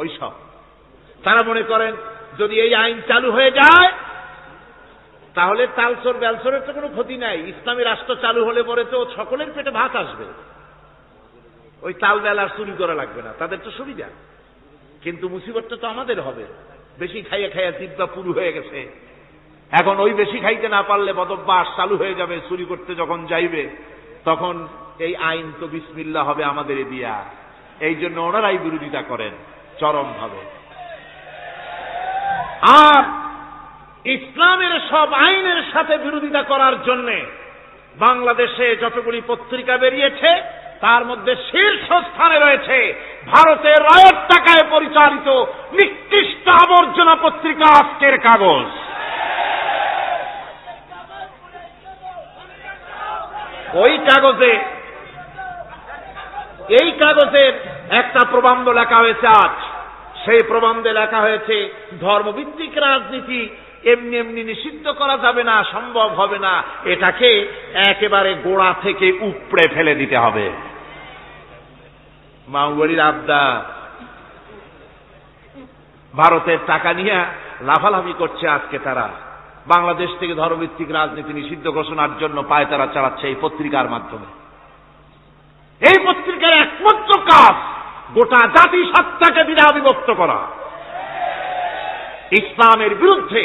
ওই সব। তারা মনে করেন যদি এই আইন চালু হয়ে যায় তাহলে তালচোর বেলচোরের তো কোনো ক্ষতি নাই, ইসলামী রাষ্ট্র চালু হলে পরে তো সকলের পেটে ভাত আসবে, ওই তাল বেল আর চুরি করা লাগবে না, তাদের তো সুবিধা। কিন্তু মুসিবতটা তো আমাদের হবে। বেশি খাইয়া খাইয়া জিব্বা পুরু হয়ে গেছে, এখন ওই বেশি খাইতে না পারলে বদভ্যাস চালু হয়ে যাবে। চুরি করতে যখন যাইবে তখন এই আইন তো বিসমিল্লাহ হবে আমাদের দিয়া। এই জন্য ওনারাই বিরোধিতা করেন চরমভাবে। আর ইসলামের সব আইনের সাথে বিরোধিতা করার জন্য বাংলাদেশে যতগুলি পত্রিকা বেরিয়েছে তার মধ্যে শীর্ষস্থানে রয়েছে ভারতের রায়ের টাকায় পরিচালিত নিকৃষ্ট আবর্জনা পত্রিকা আজকের কাগজ। এই কাগজের একটা প্রবন্ধ লেখা হয়েছে আজ। সেই প্রবন্ধে লেখা হয়েছে ধর্মভিত্তিক রাজনীতি এমনি এমনি নিষিদ্ধ করা যাবে না, সম্ভব হবে না, এটাকে একেবারে গোড়া থেকে উপড়ে ফেলে দিতে হবে। মাওবাড়ির আবদার, ভারতের টাকা নিয়ে লাফালাফি করছে আজকে তারা। বাংলাদেশ থেকে ধর্মভিত্তিক রাজনীতি নিষিদ্ধ ঘোষণার জন্য পায়তারা চালাচ্ছে এই পত্রিকার মাধ্যমে। এই পত্রিকার একমাত্র কাজ গোটা জাতি সত্তাকে দ্বিধা বিভক্ত করা, ইসলামের বিরুদ্ধে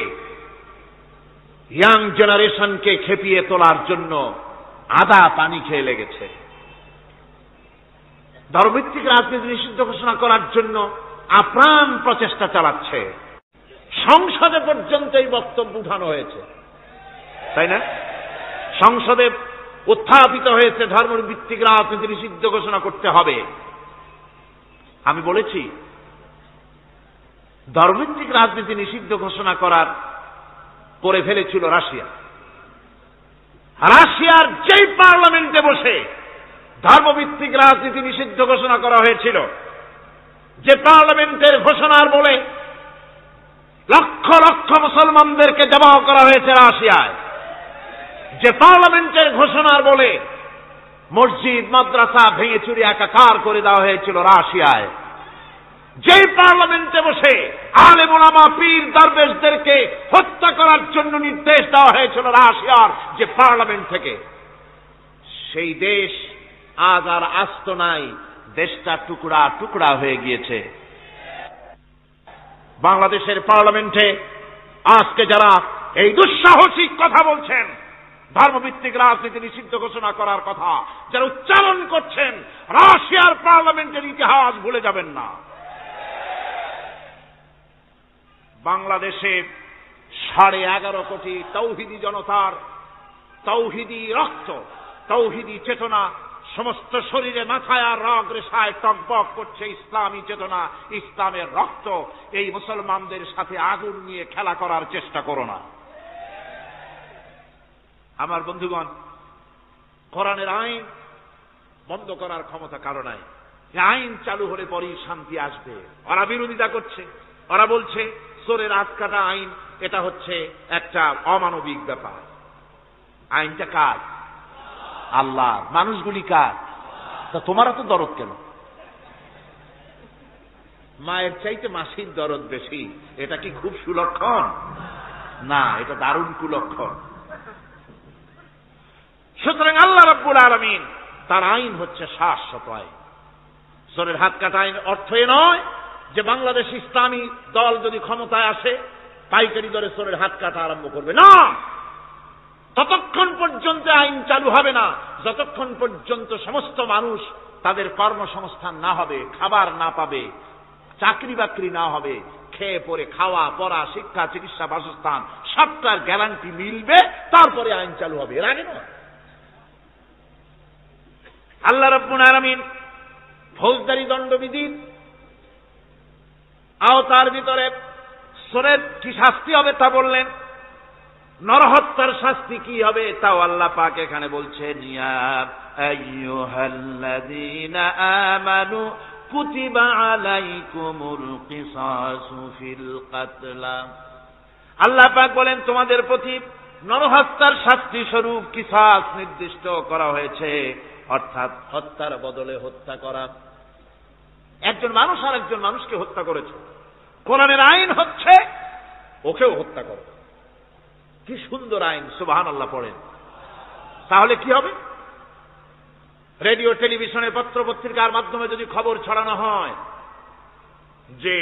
ইয়াং জেনারেশনকে খেপিয়ে তোলার জন্য আদা পানি খেয়ে লেগেছে। ধর্মভিত্তিক রাজনীতি নিষিদ্ধ ঘোষণা করার জন্য আপ্রাণ প্রচেষ্টা চালাচ্ছে। সংসদে পর্যন্ত এই বক্তব্য উঠানো হয়েছে, তাই না? সংসদে উত্থাপিত হয়েছে ধর্মভিত্তিক রাজনীতি নিষিদ্ধ ঘোষণা করতে হবে। আমি বলেছি ধর্মভিত্তিক রাজনীতি নিষিদ্ধ ঘোষণা করে ফেলেছিল রাশিয়া। রাশিয়ার যেই পার্লামেন্টে বসে ধর্মভিত্তিক রাজনীতি নিষিদ্ধ ঘোষণা করা হয়েছিল, যে পার্লামেন্টের ঘোষণার বলে লক্ষ লক্ষ মুসলমানদেরকে জবাহ করা হয়েছে রাশিয়ায়, যে পার্লামেন্টের ঘোষণার বলে মসজিদ মাদ্রাসা ভেঙে চুরি একাকার করে দেওয়া হয়েছিল রাশিয়ায়, যেই পার্লামেন্টে বসে আলেম ওলামা পীর দরবেশদেরকে হত্যা করার জন্য নির্দেশ দেওয়া হয়েছিল রাশিয়ার যে পার্লামেন্ট থেকে, সেই দেশ আজ আর আস্ত নাই, দেশটা টুকরা টুকরা হয়ে গিয়েছে। বাংলাদেশের পার্লামেন্টে আজকে যারা এই দুঃসাহসিক কথা বলছেন, ধর্মভিত্তিক রাজনীতি নিষিদ্ধ ঘোষণা করার কথা যারা উচ্চারণ করছেন, রাশিয়ার পার্লামেন্টের ইতিহাস ভুলে যাবেন না। বাংলাদেশের 11.5 কোটি তৌহিদি জনতার তৌহিদি রক্ত, তৌহিদি চেতনা সমস্ত শরীরে মাথায় আর রগ রেশায় টকবক করছে ইসলামী চেতনা, ইসলামের রক্ত। এই মুসলমানদের সাথে আগুন নিয়ে খেলা করার চেষ্টা করো না। আমার বন্ধুগণ, কোরআনের আইন বন্ধ করার ক্ষমতা কারো নাই। আইন চালু হলে পরেই শান্তি আসবে। ওরা বিরোধিতা করছে, ওরা বলছে চোরের হাত কাটা আইন এটা হচ্ছে একটা অমানবিক ব্যাপার। আইনটা কার? আল্লাহ। মানুষগুলি কার? তা তোমারও তো দরদ কেন? মায়ের চাইতে মাসির দরদ বেশি, এটা কি খুব সুলক্ষণ? না, এটা দারুণ কুলক্ষণ। সুতরাং আল্লাহ রাব্বুল আলামিন তার আইন হচ্ছে শাশ্বত আইন। চোরের হাত কাটা আইন অর্থ এ নয় যে বাংলাদেশ ইসলামী দল যদি ক্ষমতায় আসে পাইকারি দরে চোরের হাত কাটা আরম্ভ করবে, না। ততক্ষণ পর্যন্ত আইন চালু হবে না যতক্ষণ পর্যন্ত সমস্ত মানুষ তাদের কর্মসংস্থান না হবে, খাবার না পাবে, চাকরি বাকরি না হবে, খেয়ে পরে খাওয়া পড়া শিক্ষা চিকিৎসা বাসস্থান সবটার গ্যারান্টি মিলবে, তারপরে আইন চালু হবে, এর আগে নয়। আল্লাহ রাব্বুল আলামিন ফৌজদারি দণ্ডবিধির আওতার ভিতরে চোরের কি শাস্তি হবে তা বললেন, নরহত্যার শাস্তি কি হবে তাও আল্লাহ পাক এখানে বলছেন, ইয়া আইয়ুহাল্লাযীনা আমানু কুতিবা আলাইকুমুল কিসাসু ফিল কাতলা। আল্লাহ পাক বলেন তোমাদের প্রতি নরহত্যার শাস্তি স্বরূপ কিসাস নির্দিষ্ট করা হয়েছে, অর্থাৎ হত্যার বদলে হত্যা করা। একজন মানুষ আর একজন মানুষকে হত্যা করেছে, কোরআনের আইন হচ্ছে ওকেও হত্যা করো। কি সুন্দর আইন, সুবহানাল্লাহ পড়েন। তাহলে কি হবে? রেডিও টেলিভিশনে পত্র পত্রিকার মাধ্যমে যদি খবর ছড়ানো হয় যে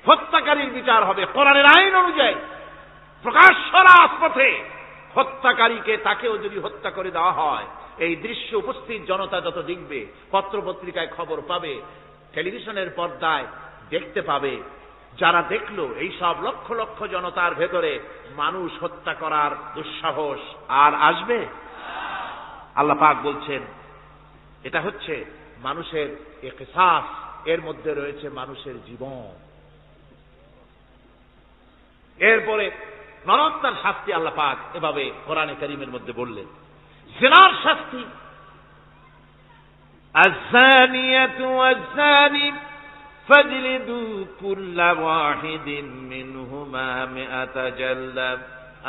হত্যাকারীর বিচার হবে কোরআনের আইন অনুযায়ী, প্রকাশ্য রাজপথে হত্যাকারীকে তাকেও যদি হত্যা করে দেওয়া হয়, এই দৃশ্য উপস্থিত জনতা যত দেখবে, পত্র পত্রিকায় খবর পাবে, টেলিভিশনের পর্দায় দেখতে পাবে, যারা দেখলো এই সব লক্ষ লক্ষ জনতার ভেতরে মানুষ হত্যা করার দুঃসাহস আর আসবে? আল্লাহ পাক বলছেন এটা হচ্ছে মানুষের কিসাস, এর মধ্যে রয়েছে মানুষের জীবন। এরপরে নরহত্যার শাস্তি আল্লাহ পাক এভাবে কোরআনে কারীমের মধ্যে বললেন। জিনার শাস্তি, আয-যানিয়াতু ওয়াজ-যানি ফাজলিদু কুল্লা ওয়াহিদিন মিনহুমা মিআতা জালদা।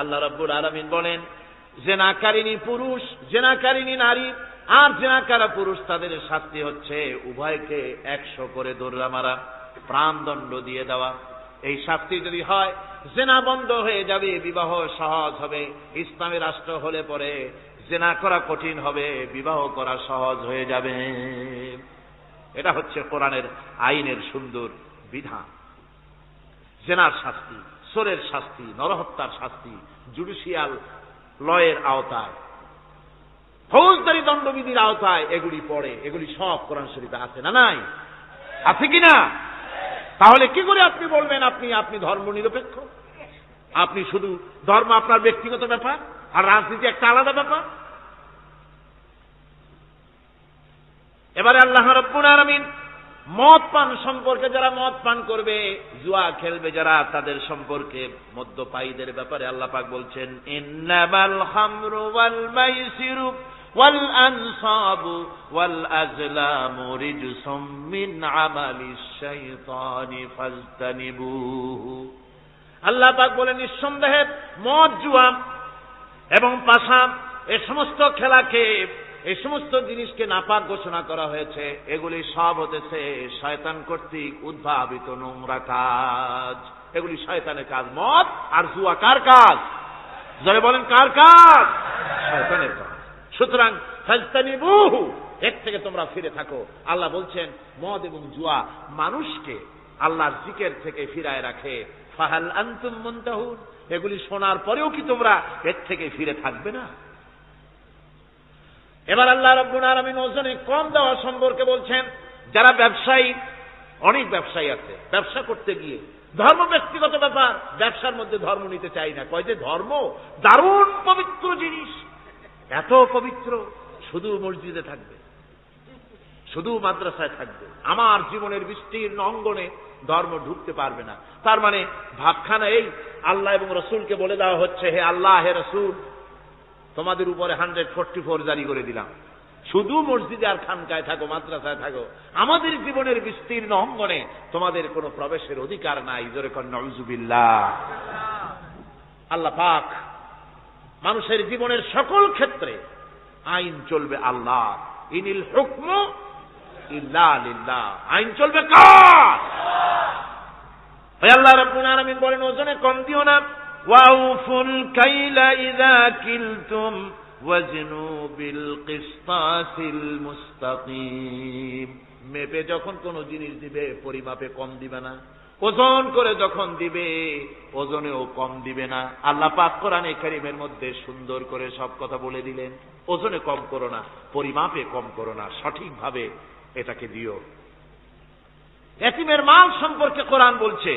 আল্লাহ রাব্বুল আলামিন বলেন জিনাকারিনী পুরুষ, জিনাকারিনী নারী আর জিনাকারা পুরুষ, তাদের শাস্তি হচ্ছে উভয়কে 100 করে দোররা মারা, প্রাণদণ্ড দিয়ে দেওয়া। এই শাস্তি যদি হয় জিনা বন্ধ হয়ে যাবে, বিবাহ সহজ হবে। ইসলামী রাষ্ট্র হলে পরে জিনা করা কঠিন হবে, বিবাহ করা সহজ হয়ে যাবে। এটা হচ্ছে কোরআনের আইনের সুন্দর বিধান। জিনার শাস্তি, চোরের শাস্তি, নরহত্যার শাস্তি জুডিশিয়াল লয়ের আওতায়, ফৌজদারি দণ্ডবিধির আওতায় এগুলি পড়ে। এগুলি সব কোরআন শরীফে আছে না নাই? আছে কিনা? তাহলে কি করে আপনি বলবেন আপনি ধর্ম নিরপেক্ষ? আপনি শুধু ধর্ম আপনার ব্যক্তিগত ব্যাপার আর রাজনীতি একটা আলাদা ব্যাপার। এবারে আল্লাহ রাব্বুল আলামিন মদ পান সম্পর্কে, যারা মদ পান করবে, জুয়া খেলবে যারা, তাদের সম্পর্কে মদ্যপায়ীদের ব্যাপারে আল্লাহ পাক বলছেন, ইন্নামাল খামরু ওয়াল মাইসিরু ওয়াল আনসাবু ওয়াল আজলামু রিজসুম মিন আমালিশ শাইতানি ফাজতানিবুহু। আল্লাহ পাক বলেন নিঃসন্দেহে মদ, জুয়া এবং পাশা, এই সমস্ত খেলাকে, এই সমস্ত জিনিসকে নাপাক ঘোষণা করা হয়েছে। এগুলি সব হতেছে শয়তান কর্তৃক উদ্ভাবিত নোংরা কাজ। এগুলি শয়তানের কাজ। মদ আর জুয়া কার কাজ? যারা বলেন কার কাজ? শয়তানের কাজ। সুতরাং ফাজতানিবুহু, এর থেকে তোমরা ফিরে থাকো। আল্লাহ বলছেন মদ এবং জুয়া মানুষকে আল্লাহর জিকির থেকে ফিরায় রাখে। ফাহাল আনতুম মুনতাহুন, এগুলি শোনার পরেও কি তোমরা এর থেকে ফিরে থাকবে না? এবার আল্লাহ রাব্বুল আলামিন ওজনে কম দেওয়া সম্পর্কে বলছেন। যারা ব্যবসায়ী, অনেক ব্যবসায়ী আছে, ব্যবসা করতে গিয়ে ধর্ম ব্যক্তিগত ব্যাপার, ব্যবসার মধ্যে ধর্ম নিতে চাই না। কয় যে ধর্ম দারুণ পবিত্র জিনিস, এত পবিত্র, শুধু মসজিদে থাকবে, শুধু মাদ্রাসায় থাকবে, আমার জীবনের বিস্তীর্ণ অঙ্গনে ধর্ম ঢুকতে পারবে না। তার মানে ভাবখানা এই, আল্লাহ এবং রসুলকে বলে দেওয়া হচ্ছে, হে আল্লাহ হে রসুল, তোমাদের উপরে 144 জারি করে দিলাম, শুধু মসজিদে আর খানকায় থাকো, মাদ্রাসায় থাকো, আমাদের জীবনের বিস্তীর্ণ অঙ্গনে তোমাদের কোনো প্রবেশের অধিকার নাই। জোরে কর নাউযুবিল্লাহ। আল্লাহ পাক মানুষের জীবনের সকল ক্ষেত্রে আইন চলবে আল্লাহ। ইনিল হুকমু ইল্লা লিল্লাহ, আইন চলবে কার? আল্লাহ রাব্বুল আলামিন বলেন ওজনে কম দিও না। ওয়াউফুল কাইলা ইযা কিলতুম ওয়াজনু বিল কিসতাসিল মুস্তাকিম। মেপে যখন কোন জিনিস দিবে পরিমাপে কম দিবে না, ওজন করে যখন দিবে ওজনেও কম দিবে না। আল্লাহ পাক কোরআনে কারীমের মধ্যে সুন্দর করে সব কথা বলে দিলেন। ওজনে কম করো না, পরিমাপে কম করো না, সঠিকভাবে এটাকে দিও। এতিমের মাল সম্পর্কে কোরআন বলছে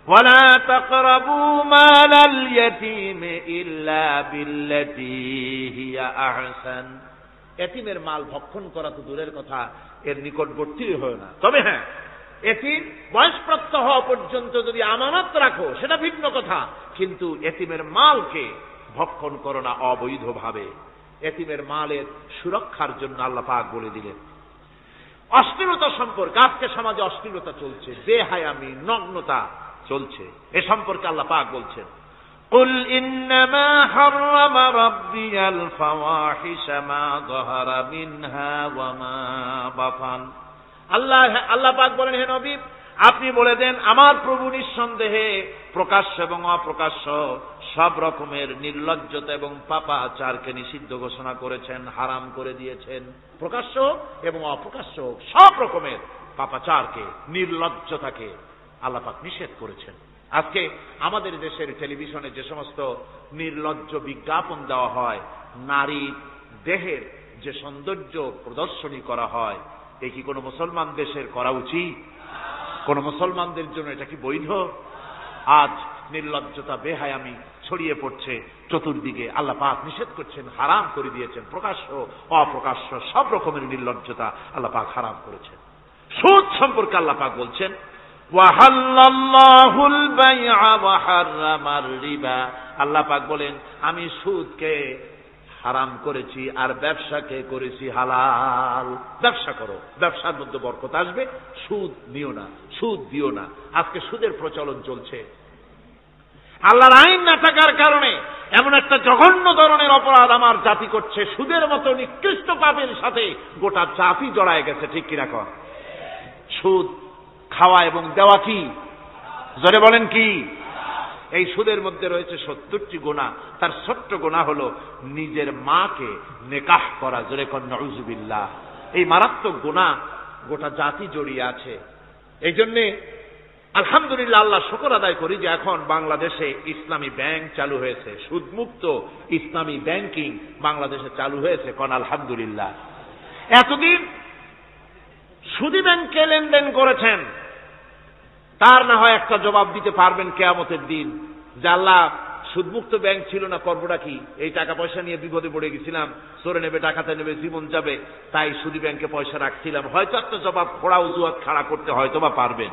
ওয়ালা তাকরাবু মালাল ইয়াতীমি ইল্লা বিল্লাতী হিয়া আহসান। এতিমের মাল ভক্ষণ করা তো দূরের কথা, এর নিকটবর্তী হয় না। তবে হ্যাঁ, এতিম বয়সপ্রাপ্ত হওয়া পর্যন্ত যদি আমানত রাখো সেটা ভিন্ন কথা, কিন্তু এতিমের মালকে ভক্ষণ করো না অবৈধভাবে। এতিমের মালের সুরক্ষার জন্য আল্লাহ পাক বলে দিলেন। অশ্লীলতা সম্পর্কে, আজকে সমাজে অশ্লীলতা চলছে, বেহায়ামি, নগ্নতা চলছে, এ সম্পর্কে আল্লাহ পাক বলছেন কুল ইন্নামা হাররামা রাব্বিয়াল ফাওয়াহিশা মা যাহারা মিনহা ওয়া মা বাতান। আল্লাহ পাক বলেন, হে নবী আপনি বলে দেন আমার প্রভু নিঃসন্দেহে প্রকাশ্য এবং অপ্রকাশ্য সব রকমের নির্লজ্জতা এবং পাপাচারকে নিষিদ্ধ ঘোষণা করেছেন, হারাম করে দিয়েছেন। প্রকাশ্য এবং অপ্রকাশ্য সব রকমের পাপাচারকে, নির্লজ্জতাকে আল্লাহ পাক নিষেধ করেছেন। আজকে আমাদের দেশের টেলিভিশনে যে সমস্ত নির্লজ্জ বিজ্ঞাপন দেওয়া হয়, নারীর দেহের যে সৌন্দর্য প্রদর্শনী করা হয়, এ কি কোনো মুসলমান দেশের করা উচিত? কোন মুসলমানদের জন্য এটা কি বৈধ? আজ নির্লজ্জতা, বেহায়ামি ছড়িয়ে পড়ছে চতুর্দিকে। আল্লাহ পাক নিষেধ করছেন, হারাম করে দিয়েছেন। প্রকাশ্য অপ্রকাশ্য সব রকমের নির্লজ্জতা আল্লাহ পাক হারাম করেছেন। সুদ সম্পর্কে আল্লাহ পাক বলছেন ওয়াহাল্লাল্লাহুল বাই'a ওয়া হাররামার রিবা। আল্লাহ পাক বলেন আমি সুদকে হারাম করেছি আর ব্যবসাকে করেছি হালাল। ব্যবসা করো, ব্যবসার মধ্যে বরকত আসবে। সুদ নিও না, সুদ দিও না। আজকে সুদের প্রচলন চলছে। আল্লাহর আইন না থাকার কারণে এমন একটা জঘন্য ধরনের অপরাধ আমার জাতি করছে, সুদের মতো নিকৃষ্ট পাপের সাথে গোটা জাতি জড়ায় গেছে। ঠিক কিনা কর? সুদ খাওয়া এবং দেওয়া কি? জোরে বলেন কি? এই সুদের মধ্যে রয়েছে 70টি গুনাহ। তার ছোট্ট গুনাহ হলো নিজের মাকে নেকাহ করা। জোরে কোন নাউযুবিল্লাহ। এই মারাত্মক গুনাহ গোটা জাতি জড়িয়ে আছে। এই জন্য আলহামদুলিল্লাহ, আল্লাহ শুকর আদায় করি যে এখন বাংলাদেশে ইসলামী ব্যাংক চালু হয়েছে, সুদমুক্ত ইসলামী ব্যাংকিং বাংলাদেশে চালু হয়েছে। কোন আলহামদুলিল্লাহ। এতদিন সুদী ব্যাংকে লেনদেন করেছেন, তার না হয় একটা জবাব দিতে পারবেন কিয়ামতের দিন যে আল্লাহ সুদমুক্ত ব্যাংক ছিল না, করবোটা কি? এই টাকা পয়সা নিয়ে বিপদে পড়ে গেছিলাম, চোরে নেবে, ডাকাতে নেবে, জীবন যাবে, তাই সুদী ব্যাংকে পয়সা রাখছিলাম। হয়তো একটা জবাব খোড়া অজুহাত খাড়া করতে হয়তো বা পারবেন।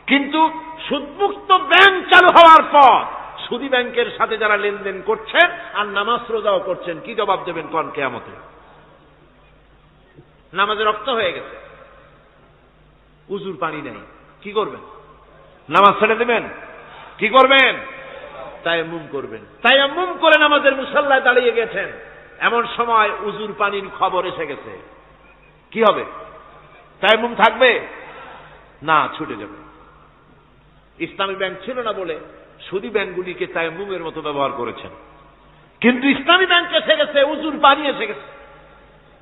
কিন্তু সুদমুক্ত ব্যাংক চালু হওয়ার পর সুদী ব্যাংকের সাথে যারা লেনদেন করছেন আর নামাজ রোজাও করছেন, কি জবাব দেবেন কোন কিয়ামতে? নামাজে রক্ত হয়ে গেছে, উজুর পানি নেই, কি করবেন? নামাজ ছেড়ে দেবেন? কি করবেন? তায়াম্মুম করবেন। তায়াম্মুম করে নামাজের মুসাল্লায় দাঁড়িয়ে গেছেন, এমন সময় উজুর পানির খবর এসে গেছে, কি হবে? তায়াম্মুম থাকবে না, ছুটে যাবে। ইসলামী ব্যাংক ছিল না বলে সুদী ব্যাংকগুলিকে তায়াম্মুমের মতো ব্যবহার করেছেন, কিন্তু ইসলামী ব্যাংক এসে গেছে, উজুর পানি এসে গেছে।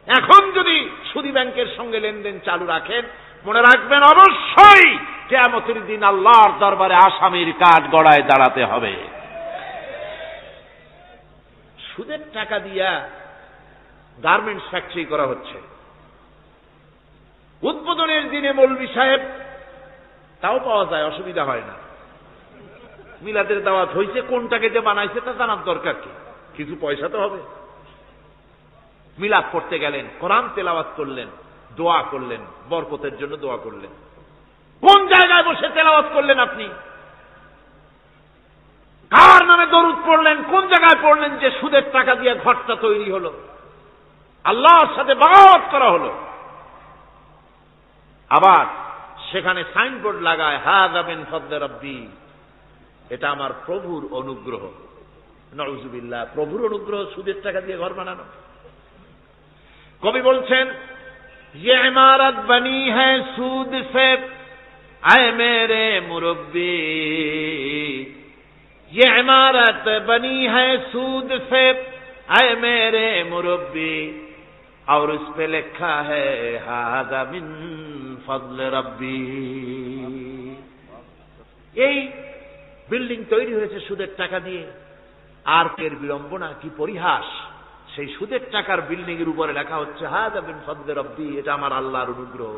এখন যদি সুদী ব্যাংকের সঙ্গে লেনদেন চালু রাখেন, মনে রাখবেন অবশ্যই কিয়ামতের দিন আল্লাহর দরবারে আসামির কাঠ গড়ায় দাঁড়াতে হবে। সুদের টাকা দিয়া গার্মেন্টস ফ্যাক্টরি করা হচ্ছে। উদ্বোধনের দিনে মৌলভী সাহেব, তাও পাওয়া যায়, অসুবিধা হয় না। মিলাদের দাওয়াত হয়েছে, কোনটাকে যে বানাইছে তা জানার দরকার কি? কিছু পয়সা তো হবে। মিলাদ করতে গেলেন, কোরআন তেলাওয়াত করলেন, দোয়া করলেন, বরকতের জন্য দোয়া করলেন। কোন জায়গায় বসে তেলাওয়াত করলেন আপনি? কার নামে দরুদ পড়লেন? কোন জায়গায় পড়লেন যে সুদের টাকা দিয়ে ঘরটা তৈরি হলো, আল্লাহর সাথে বাগাওয়াত করা হলো? আবার সেখানে সাইনবোর্ড লাগায় হাযা মিন ফাদলি রাব্বি, এটা আমার প্রভুর অনুগ্রহ। নাউযুবিল্লাহ। প্রভুর অনুগ্রহ সুদের টাকা দিয়ে ঘর বানানো? কবি বলছেন, ये इमारत बनी है सूद से आए मेरे मुरब्बी, ये इमारत बनी है सूद से आए मेरे मुरब्बी, और उस पे लिखा है हाज़ा मिन फज़ल रब्बी। এই বিল্ডিং তৈরি হয়েছে সুদের টাকা দিয়ে, আর এর বিড়ম্বনা কি পরিহাস, সেই সুদের টাকার বিল্ডিং এর উপরে লেখা হচ্ছে হাযা মিন ফাদলি রাব্বি, এটা আমার আল্লাহর অনুগ্রহ।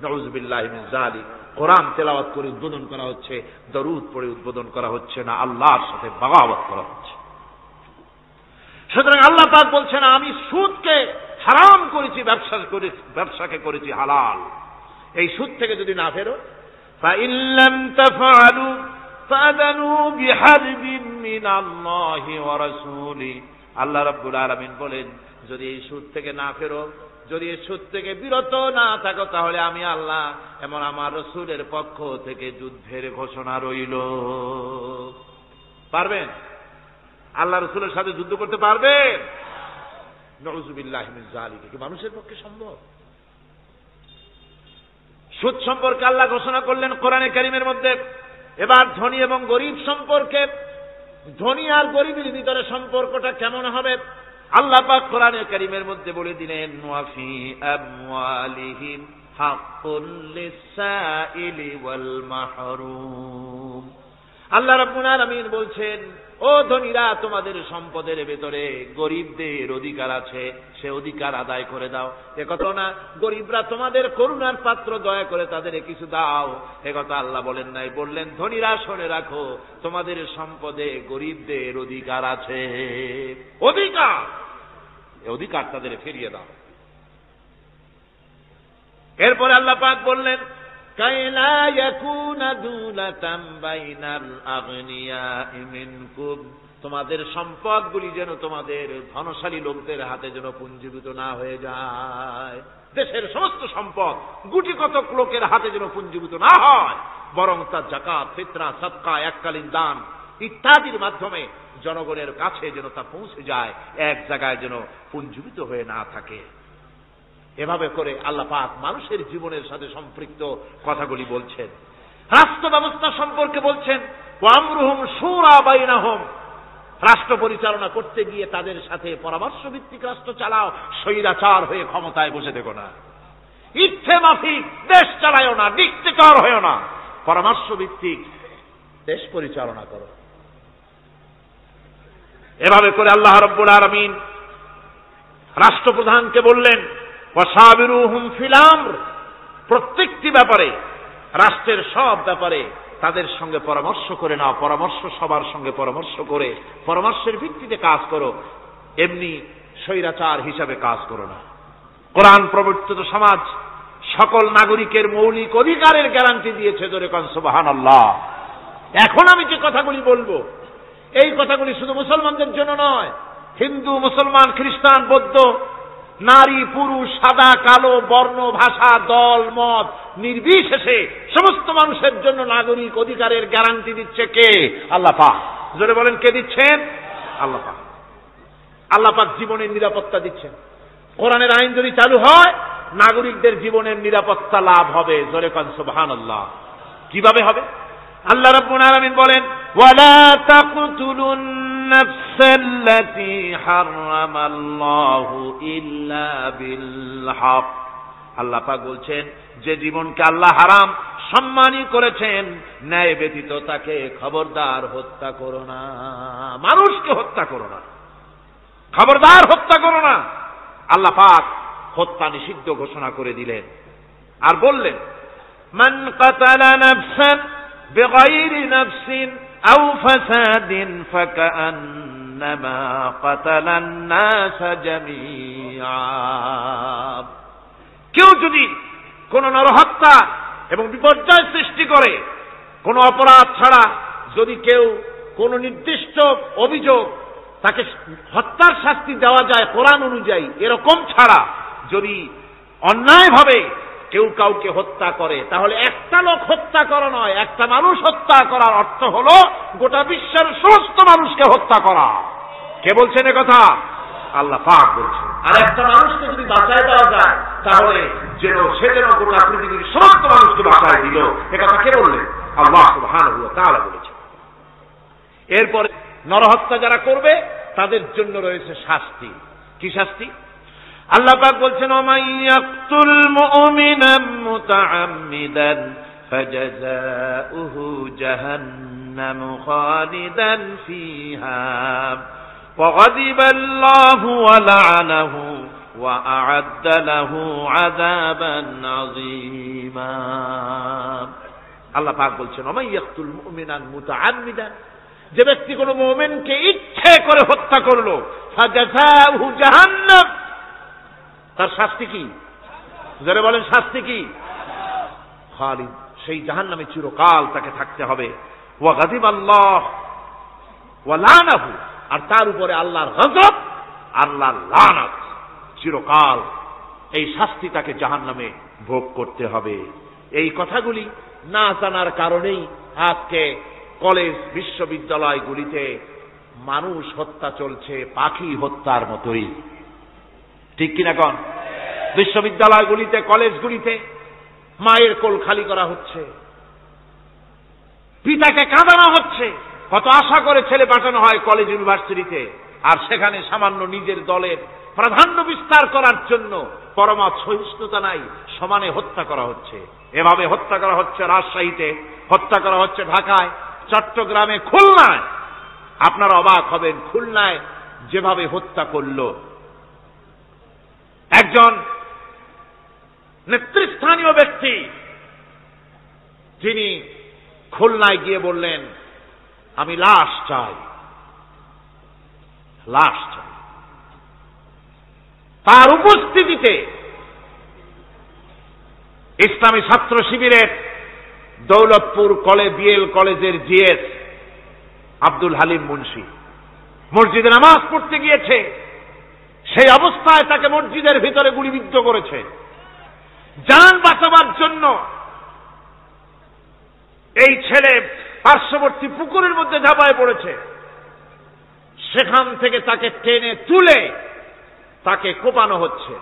নাউযুবিল্লাহি মিন যালিক। কোরআন তেলাওয়াত করে উদ্বোধন করা হচ্ছে, দরুদ পড়ে উদ্বোধন করা হচ্ছে না, আল্লাহর সাথে বাগাওয়াত করা হচ্ছে। সুতরাং আল্লাহ পাক বলছেন, আমি সুদকে হারাম করেছি, ব্যবসাকে করেছি হালাল। এই সুদ থেকে যদি না ফেরো, ফাইন লাম তাফআলু ফাযানু বিহারবিন মিনাল্লাহি ওয়া রাসূলি। আল্লাহ রাব্বুল আলামিন বলেন, যদি এই সুদ থেকে না ফেরো, যদি এই সুদ থেকে বিরত না থাকো, তাহলে আমি আল্লাহ এমন আমার রাসূলের পক্ষ থেকে যুদ্ধের ঘোষণা রইল। পারবেন? আল্লাহ রাসূলের সাথে যুদ্ধ করতে পারবেন? নাউযুবিল্লাহি মিন যালিক। কি মানুষের পক্ষে সম্ভব? সুদ সম্পর্কে আল্লাহ ঘোষণা করলেন কোরআনে কারীমের মধ্যে। এবার ধনী এবং গরিব সম্পর্কে, ধনী আর গরিবের ভিতরে সম্পর্কটা কেমন হবে আল্লাহ পাক কোরআনে কারীমের মধ্যে বলে দিলেন, ওয়াফি আমওয়ালিহিম হাক্কুল লিসাইলি ওয়াল মাহরুম। আল্লাহ রাব্বুল আলামিন বলছেন, ও ধনীরা, তোমাদের সম্পদের ভেতরে গরিবদের অধিকার আছে, সে অধিকার আদায় করে দাও। একথা না গরিবরা তোমাদের করুণার পাত্র, দয়া করে তাদের কিছু দাও, একথা আল্লাহ বলেন নাই। বললেন, ধনীরা শুনে রাখো, তোমাদের সম্পদে গরিবদের অধিকার আছে, অধিকার, এই অধিকার তাদের ফিরিয়ে দাও। এরপরে আল্লাহ পাক বললেন, কাইলা ইয়াকুনা দুলাতাম বাইনাল আগনিয়াই মিনকুম, তোমাদের সম্পদগুলি যেন তোমাদের ধনশালী লোকদের হাতে যেন পুঞ্জীভূত না হয়ে যায়। দেশের সমস্ত সম্পদ গুটি কতক লোকের হাতে যেন পুঞ্জীভূত না হয়, বরং তা যাকাত, ফিতরা, সাদকা, এককালীন দান ইত্যাদির মাধ্যমে জনগণের কাছে যেন তা পৌঁছে যায়, এক জায়গায় যেন পুঞ্জীভূত হয়ে না থাকে। এভাবে করে আল্লাহ পাক মানুষের জীবনের সাথে সম্পৃক্ত কথাগুলি বলছেন। রাষ্ট্র ব্যবস্থা সম্পর্কে বলছেন, ওয়ামরুহুম শুরা বাইনাহুম, রাষ্ট্র পরিচালনা করতে গিয়ে তাদের সাথে পরামর্শ ভিত্তিক রাষ্ট্র চালাও, স্বৈরাচার হয়ে ক্ষমতায় বসে থেকো না, ইচ্ছে মাফিক দেশ চালায়ও না, ডিক্টেটর হয়েও না, পরামর্শ ভিত্তিক দেশ পরিচালনা করো। এভাবে করে আল্লাহ রাব্বুল আলামিন রাষ্ট্রপ্রধানকে বললেন, ওয়াসাবিরুহুম ফিল আমর, প্রত্যেকটি ব্যাপারে, রাষ্ট্রের সব ব্যাপারে তাদের সঙ্গে পরামর্শ করে নাও, পরামর্শ সবার সঙ্গে পরামর্শ করে পরামর্শের ভিত্তিতে কাজ করো, এমনি স্বৈরাচার হিসাবে কাজ করো না। কোরআন প্রবর্তিত সমাজ সকল নাগরিকের মৌলিক অধিকারের গ্যারান্টি দিয়েছে, জোরে কোন সুবহানাল্লাহ। এখন আমি যে কথাগুলি বলবো, এই কথাগুলি শুধু মুসলমানদের জন্য নয়, হিন্দু, মুসলমান, খ্রিস্টান, বৌদ্ধ, নারী, পুরুষ, সাদা, কালো, বর্ণ, ভাষা, দল, মত নির্বিশেষে সমস্ত মানুষের জন্য নাগরিক অধিকারের গ্যারান্টি দিচ্ছে কে? আল্লাহ পাক। জোরে বলেন, কে দিচ্ছেন? আল্লাহ পাক। আল্লাহ পাক জীবনের নিরাপত্তা দিচ্ছেন। কোরআনের আইন যদি চালু হয়, নাগরিকদের জীবনের নিরাপত্তা লাভ হবে। জোরে কোন সুবহানাল্লাহ। কিভাবে হবে? আল্লাহ রাব্বুল আলামিন বলেন, ওয়ালা তাকতুলুন নাফসাল্লাতী হারামাল্লাহু ইল্লা বিল হক। আল্লাহ পাক বলছেন, যে জীবনকে আল্লাহ হারাম সম্মানী করেছেন, ন্যায় ব্যতীত তাকে খবরদার হত্যা করো না। মানুষকে হত্যা করো না, খবরদার হত্যা করো না। আল্লাহ পাক হত্যা নিষিদ্ধ ঘোষণা করে দিলেন, আর বললেন, মান কাতালা নাফসান বিগাইরি নাফসিন আও ফাসাদিন ফাকান্নামা কাতালান নাস জামিআ। কেউ যদি কোন নরহত্যা এবং বিপর্যয় সৃষ্টি করে, কোন অপরাধ ছাড়া যদি কেউ কোন নির্দিষ্ট অভিযোগ, তাকে হত্যার শাস্তি দেওয়া যায় কোরআন অনুযায়ী, এরকম ছাড়া যদি অন্যায়ভাবে কেউ কাউকে হত্যা করে, তাহলে একটা লোক হত্যা করা নয়, একটা মানুষ হত্যা করার অর্থ হলো গোটা বিশ্বের সমস্ত মানুষকে হত্যা করা। কে বলছেন এ কথা? আল্লাহ পাক বলছেন। আর একটা মানুষকে যদি বাঁচায় দেওয়া যায় তাহলে সে যেন গোটা পৃথিবীর সমস্ত মানুষকে বাঁচায় দিল। একথা কে বললেন? আল্লাহ সুবহানাহু ওয়া তাআলা বলেছেন। এরপরে নরহত্যা যারা করবে তাদের জন্য রয়েছে শাস্তি। কি শাস্তি? আল্লাহ পাক বলছেন, ওমান ইয়াকতুল মুমিনান মুতাআম্মিদান ফাজাযাউহু জাহান্নাম খালিদান ফিহা ওয়া গাদিবাল্লাহু ওয়া লা'নাহু ওয়া আ'আদ্দা লাহু আযাবান আযীমা। আল্লাহ পাক বলছেন, ওমান ইয়াকতুল মুমিনান মুতাআম্মিদান, যে ব্যক্তি কোনো মুমিনকে ইচ্ছে করে হত্যা করলো, ফাজাযাউহু জাহান্নাম, তার শাস্তি কি? যারা বলেন শাস্তি কি? খালিদ, সেই জাহান্নামে চিরকাল তাকে থাকতে হবে। ওয়া গাদিবাল্লাহ ওয়া লা'নাহু, আর তার উপরে আল্লাহর গজব, আল্লাহর লানত, চিরকাল এই শাস্তি তাকে জাহান্নামে ভোগ করতে হবে। এই কথাগুলি না জানার কারণেই আজকে কলেজ বিশ্ববিদ্যালয়গুলিতে মানুষ হত্যা চলছে পাখি হত্যার মতোই। ঠিক কিনা কোন? বিশ্ববিদ্যালয়গুলিতে, কলেজগুলিতে মায়ের কোল খালি করা হচ্ছে, পিতাকে কাঁদানো হচ্ছে। কত আশা করে ছেলে পাঠানো হয় কলেজ ইউনিভার্সিটিতে, আর সেখানে সামান্য নিজের দলের প্রাধান্য বিস্তার করার জন্য পরমা সহিষ্ণুতা নাই, সমানে হত্যা করা হচ্ছে। এভাবে হত্যা করা হচ্ছে রাজশাহীতে, হত্যা করা হচ্ছে ঢাকায়, চট্টগ্রামে, খুলনায়। আপনারা অবাক হবেন, খুলনায় যেভাবে হত্যা করল একজন নেতৃস্থানীয় ব্যক্তি, যিনি খুলনায় গিয়ে বললেন, আমি লাশ চাই, লাশ চাই। তার উপস্থিতিতে ইসলামী ছাত্র শিবিরের দৌলতপুর বিএল কলেজের জিএস আব্দুল হালিম মুন্সি মসজিদে নামাজ পড়তে গিয়েছে, সেই অবস্থায় তাকে মসজিদের ভিতরে গুলিবিদ্ধ করেছে। জান বাঁচাবার জন্য এই ছেলে পার্শ্ববর্তী পুকুরের মধ্যে ঝাঁপায় পড়েছে, সেখান থেকে তাকে টেনে তুলে তাকে কোপানো হচ্ছে।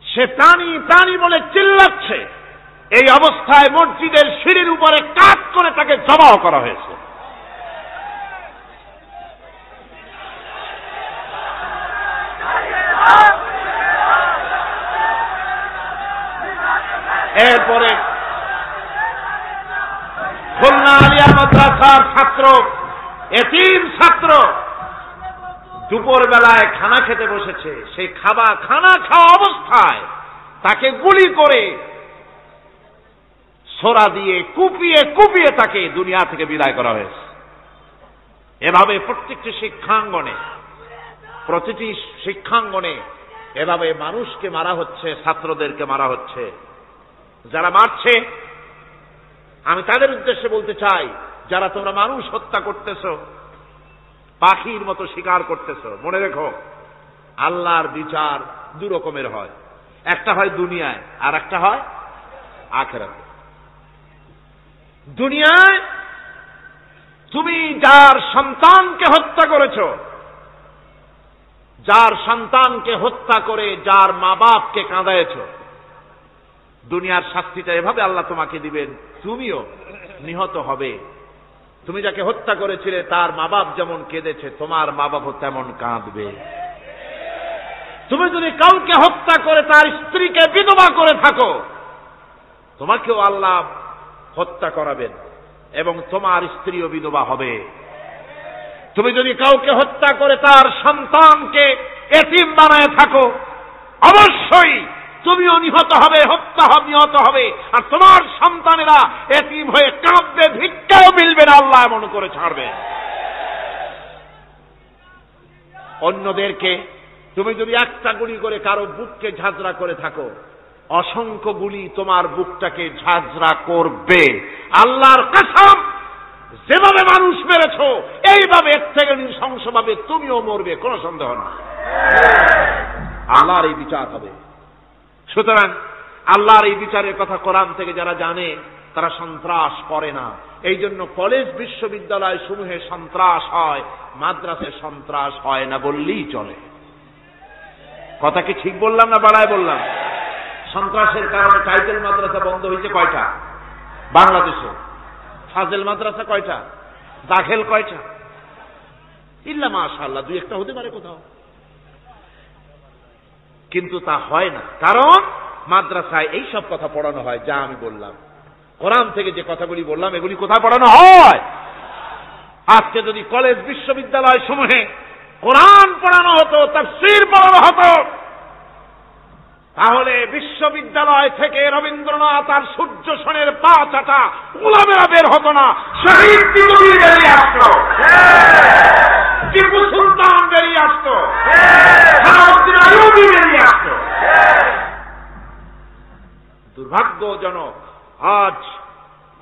সে প্রাণী প্রাণী বলে চিল্লাচ্ছে। এই অবস্থায় মসজিদের সিঁড়ির উপরে কাট করে তাকে জবাহ করা হয়েছে। এরপরে খুলনা আলিয়া মাদ্রাসার ছাত্র, এতিম ছাত্র, দুপুর বেলায় খানা খেতে বসেছে। সেই খানা খাওয়া অবস্থায় তাকে গুলি করে ছোরা দিয়ে কুপিয়ে কুপিয়ে তাকে দুনিয়া থেকে বিদায় করা হয়েছে। এভাবে প্রত্যেকটি শিক্ষাঙ্গনে এভাবে মানুষকে মারা হচ্ছে, ছাত্রদেরকে মারা হচ্ছে। যারা মারছে আমি তাদের উদ্দেশ্যে বলতে চাই, যারা তোমরা মানুষ হত্যা করতেছ, পাখির মতো শিকার করতেছ, মনে রেখো আল্লাহর বিচার দু রকমের হয়। একটা হয় দুনিয়ায়, আর একটা হয় আখিরাতে। দুনিয়ায় তুমি যার সন্তানকে হত্যা করেছ, যার সন্তানকে হত্যা করে যার মা বাপকে কাঁদায়েছ, দুনিয়ার শাস্তিটা এভাবে আল্লাহ তোমাকে দিবেন, তুমিও নিহত হবে। তুমি যাকে হত্যা করেছিলে তার মা বাপ যেমন কেঁদেছে, তোমার মা বাপও তেমন কাঁদবে। তুমি যদি কাউকে হত্যা করে তার স্ত্রীকে বিধবা করে থাকো, তোমাকেও আল্লাহ হত্যা করাবেন এবং তোমার স্ত্রীও বিধবা হবে। তুমি যদি কাউকে হত্যা করে তার সন্তানকে এতিম বানায় থাকো, অবশ্যই তুমিও নিহত হবে, নিহত হবে। আর তোমার সন্তানেরা এতিম হয়ে কাঁদবে, ভিক্ষাও মিলবে না, আল্লাহ এমন করে ছাড়বে। অন্যদেরকে তুমি যদি একটা গুলি করে কারো বুককে ঝাঁঝরা করে থাকো, অসংখ্য গুলি তোমার বুকটাকে ঝাঁঝরা করবে। আল্লাহর কসম, যেভাবে মানুষ মেরেছ এইভাবে এর থেকে নৃশংসভাবে তুমিও মরবে, কোনো সন্দেহ না। আল্লাহর এই বিচার হবে। সুতরাং আল্লাহর এই বিচারের কথা কোরআন থেকে যারা জানে তারা সন্ত্রাস করে না। এই জন্য কলেজ বিশ্ববিদ্যালয় সমূহে সন্ত্রাস হয়, মাদ্রাসায় সন্ত্রাস হয় না বললেই চলে। কথা কি ঠিক বললাম না বাড়ায় বললাম? সন্ত্রাসের কারণে টাইটেল মাদ্রাসা বন্ধ হয়েছে কয়টা বাংলাদেশে? ফাজেল মাদ্রাসা কয়টা? দাখিল কয়টা? ইল্লা মাশাআল্লাহ দুই একটা হতে পারে কোথাও, কিন্তু তা হয় না। কারণ মাদ্রাসায় এই সব কথা পড়ানো হয় যা আমি বললাম। কোরআন থেকে যে কথাগুলি বললাম এগুলি কোথায় পড়ানো হয়? আজকে যদি কলেজ বিশ্ববিদ্যালয় সমূহে কোরআন পড়ানো হতো, তাফসীর পড়ানো হতো, তাহলে বিশ্ববিদ্যালয় থেকে রবীন্দ্রনাথ আর সূর্য সেনের পা চাটা উলামেরা বের হতো না, শহীদ তিতুমির বেরিয়ে আসতো, টিপু সুলতান বেরিয়ে আসতো, সালাউদ্দিন আইয়ুবী বেরিয়ে আসতো। দুর্ভাগ্যজনক আজ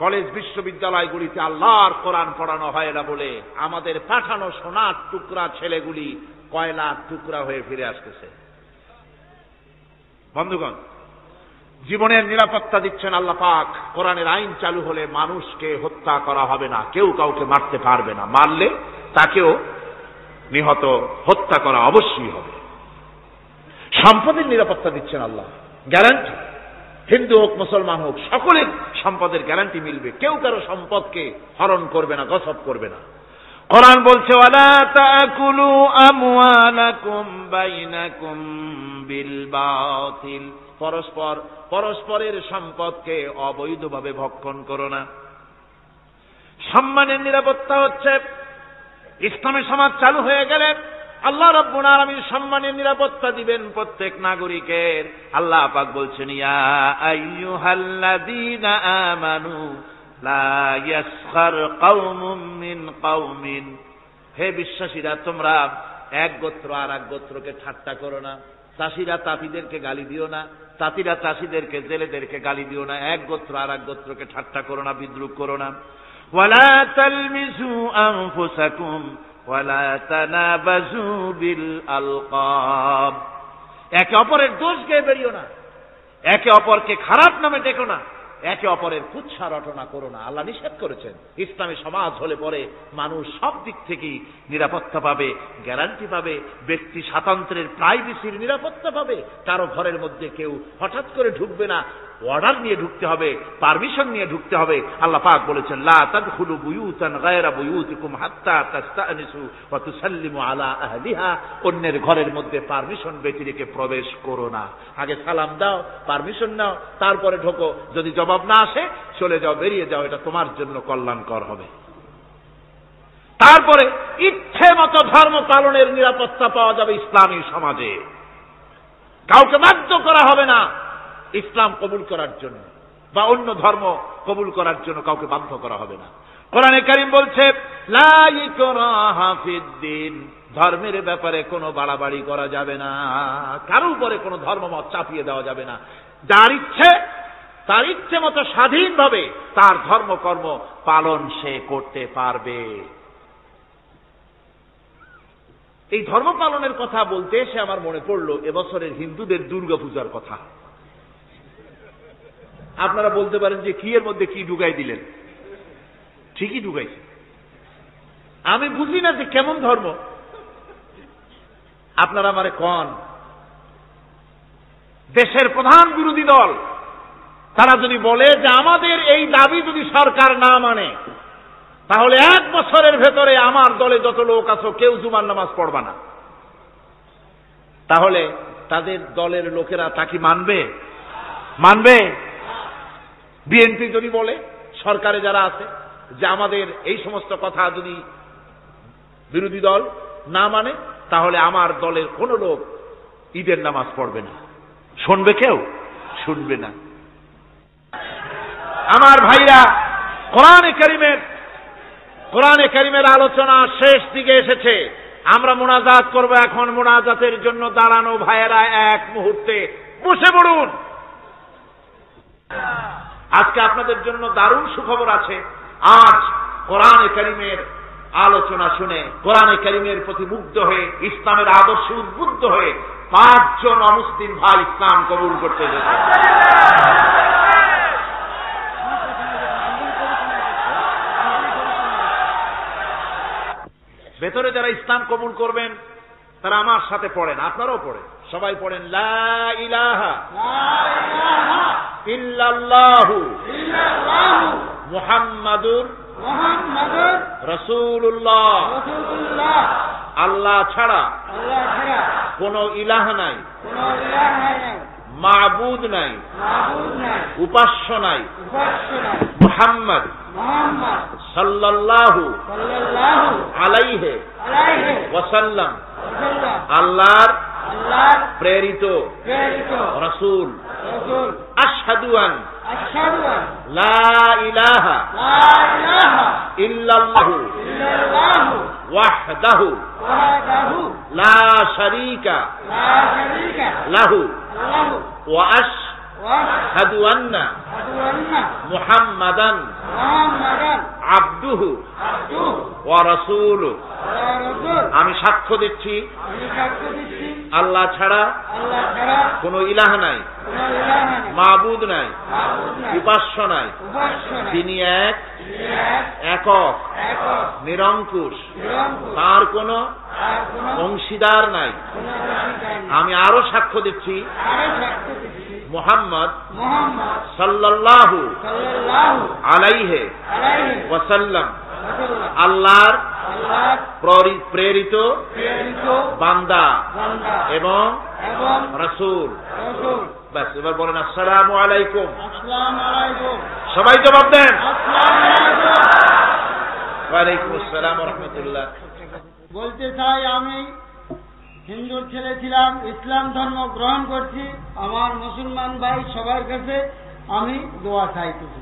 কলেজ বিশ্ববিদ্যালয়গুলিতে আল্লাহর কোরআন পড়ানো হয় না বলে আমাদের পাঠানো সোনার টুকরা ছেলেগুলি কয়লার টুকরা হয়ে ফিরে আসতেছে। বন্ধুগণ, জীবনের নিরাপত্তা দিচ্ছেন আল্লাহ পাক। কোরআনের আইন চালু হলে মানুষকে হত্যা করা হবে না, কেউ কাউকে মারতে পারবে না, মারলে তাকেও নিহত হত্যা করা অবশ্যই হবে। সম্পদের নিরাপত্তা দিচ্ছেন আল্লাহ, গ্যারান্টি। হিন্দু হোক মুসলমান হোক সকলের সম্পদের গ্যারান্টি মিলবে, কেউ কারো সম্পদকে হরণ করবে না, গসব করবে না। কোরআন বলছে ওয়ালা তাকুলু আমওয়ালাকুম বাইনাকুম বিল বাতিল, পরস্পরের সম্পদকে অবৈধভাবে ভক্ষণ করো না। সম্মানের নিরাপত্তা হচ্ছে ইসলামী সমাজ চালু হয়ে গেলে আল্লাহ রাব্বুল আলামিন সম্মানের নিরাপত্তা দিবেন প্রত্যেক নাগরিকের। আল্লাহ পাক বলছেন ইয়া আইয়ুহাল্লাযীনা আমানু লা ইয়াসখার কওমুম মিন কওমিন, হে বিশ্বাসীরা তোমরা এক গোত্র আর এক গোত্রকে ঠাট্টা করো না। চাষিরা তাঁতিদেরকে গালি দিও না, তাঁতিরা চাষিদেরকে জেলেদেরকে গালি দিও না। এক গোত্র আর এক গোত্রকে ঠাট্টা করো না, বিদ্রুপ করো না। ওয়ালা তালমিজু আনফুসাকুম ওয়ালা তানাবাজু বিল আলকাব, একে অপরের দোষ গেয়ে বেরিও না, একে অপরকে খারাপ নামে ডেকো না, একে অপরের কুৎসা রটনা করো না। আল্লাহ নিষেধ করেছেন। ইসলামী সমাজ হলে পরে মানুষ সব দিক থেকেই নিরাপত্তা পাবে, গ্যারান্টি পাবে, ব্যক্তি স্বাতন্ত্র্যের প্রাইভেসির নিরাপত্তা পাবে। কারো ঘরের মধ্যে কেউ হঠাৎ করে ঢুকবে না, অর্ডার নিয়ে ঢুকতে হবে, পারমিশন নিয়ে ঢুকতে হবে। আল্লাহ পাক বলেছেন লা তাদখুলু বুয়ুতান গায়রা বুয়ুতিকুম হাত্তা তাস্তানিসু ওয়া তুসাল্লিমু আলা আহলিহা, অন্যের ঘরের মধ্যে পারমিশন ব্যতি রেখে প্রবেশ করো না। আগে সালাম দাও, পারমিশন নাও, তারপরে ঢোকো। যদি জবাব না আসে চলে যাও, বেরিয়ে যাও, এটা তোমার জন্য কল্যাণকর হবে। তারপরে ইচ্ছে মতো ধর্ম পালনের নিরাপত্তা পাওয়া যাবে ইসলামী সমাজে। কাউকে বাধ্য করা হবে না ইসলাম কবুল করার জন্য, বা অন্য ধর্ম কবুল করার জন্য কাউকে বাধ্য করা হবে না। কোরআনে কারীম বলছে লা ইকরাহা ফিদ্দিন, ধর্মের ব্যাপারে কোনো বাড়াবাড়ি করা যাবে না, কারো উপরে কোনো ধর্মমত চাপিয়ে দেওয়া যাবে না। যার ইচ্ছে তার ইচ্ছে মতো স্বাধীনভাবে তার ধর্মকর্ম পালন সে করতে পারবে। এই ধর্ম পালনের কথা বলতে এসে আমার মনে পড়লো এবছরের হিন্দুদের দুর্গাপূজার কথা। আপনারা বলতে পারেন যে কি এর মধ্যে কি ঢুকাই দিলেন? ঠিকই ঢুকাইছে। আমি বুঝি না যে কেমন ধর্ম, আপনারা আমারে কন। দেশের প্রধান বিরোধী দল তারা যদি বলে যে আমাদের এই দাবি যদি সরকার না মানে তাহলে 1 বছরের ভেতরে আমার দলে যত লোক আছো কেউ জুমার নামাজ পড়বা না, তাহলে তাদের দলের লোকেরা তা কি মানবে? মানবে? বিএনপি যদি বলে, সরকারে যারা আছে, যে আমাদের এই সমস্ত কথা যদি বিরোধী দল না মানে তাহলে আমার দলের কোন লোক ঈদের নামাজ পড়বে না, শুনবে কেউ? শুনবে না। আমার ভাইরা, কোরআনে কারীমের আলোচনা শেষ দিকে এসেছে। আমরা মুনাজাত করব। এখন মুনাজাতের জন্য দাঁড়ানো ভাইয়েরা এক মুহূর্তে বসে পড়ুন। আজকে আপনাদের জন্য দারুণ সুখবর আছে। আজ কোরআনে কারীমের আলোচনা শুনে, কোরআনে কারীমের প্রতি মুগ্ধ হয়ে, ইসলামের আদর্শে উদ্বুদ্ধ হয়ে 5 জন অমুসলিম ভাই ইসলাম কবুল করতে এসেছে। ভেতরে যারা ইসলাম কবুল করবেন তারা আমার সাথে পড়েন, আপনারাও পড়েন, সবাই পড়েন লা ইলাহা ইল্লাল্লাহু মুহাম্মাদুর রাসূলুল্লাহ। আল্লাহ ছাড়া কোন ইলাহ নাই, মাবুদ নাই, উপাস্য নাই। মুহাম্মদ সাল্লাল্লাহু আলাইহি ওয়াসাল্লাম আল্লাহর প্রেরিত রাসূল। আশহাদু আন লা ইলাহা ইল্লাল্লাহু ওয়াহদাহু লা শারীকা লাহু ওয়া আশহাদু আন্না মুহাম্মাদান আবদুহু ওয়া রাসূলুহু। আমি সাক্ষ্য দিচ্ছি আল্লাহ ছাড়া কোন ইলাহ নাই, মাবুদ নাই, উপাস্য নাই। তিনি একক, নিরঙ্কুশ, তার কোন অংশীদার নাই। আমি আরো সাক্ষ্য দিচ্ছি মুহাম্মদ সাল্লাল্লাহু আলাইহি ওয়াসাল্লাম আল্লাহর প্রেরিত বান্দা এবং রাসূল। বাস, এবার বলেন আসসালামু আলাইকুম। সবাই জবাব দেন। ওয়ালাইকুম আসসালাম ওয়া রাহমাতুল্লাহ। বলতে চাই, আমি হিন্দুর ছেলে ছিলাম, ইসলাম ধর্ম গ্রহণ করছি। আমার মুসলমান ভাই সবার কাছে আমি দোয়া চাইতেছি,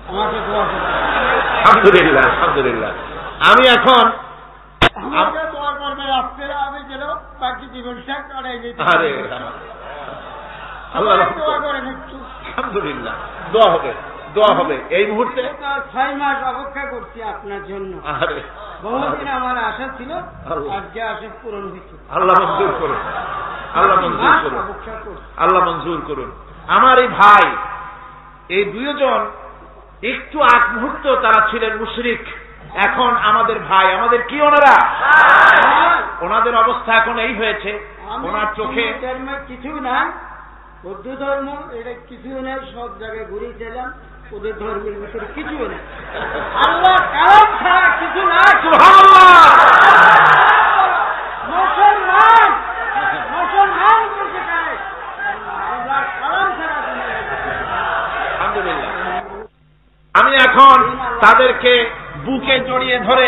আমাকে দোয়া করতে। আলহামদুলিল্লাহ, আলহামদুলিল্লাহ। আমি এখন আমাকে দোয়া করবে, আপনারা আমি যেন বাকি জীবনটা কাটাই যেতে। আরে আল্লাহ দোয়া করেন একটু। আলহামদুলিল্লাহ, দোয়া হবে, দোয়া হবে। এই মুহূর্তে 6 মাস অপেক্ষা করছি আপনার জন্য। আরে বহুদিন আমার আশা ছিল, আজকে আশা পূরণ হয়েছে। আল্লাহ মঞ্জুর করুন, আল্লাহ মঞ্জুর করুন, আল্লাহ মঞ্জুর করুন। আমার এই ভাই, এই দুইজন একটু আগ মুহূর্ত তারা ছিলেন মুশরিক, এখন আমাদের ভাই। আমাদের কি ওনারা? ওনাদের অবস্থা এখন এই হয়েছে, ওনার চোখে কিছু না, বৌদ্ধ ধর্ম এটা কিছু নেই, সব জায়গায় ঘুরেছিলাম, ওদের ধর্মের ভিতরে কিছু নেই, আল্লাহ কালাম ছাড়া কিছু না। সুবহানাল্লাহ। মুসলমান মুসলমান বলতে পারে আল্লাহ কালাম ছাড়া। আলহামদুলিল্লাহ। আমি এখন তাদেরকে বুকে জড়িয়ে ধরে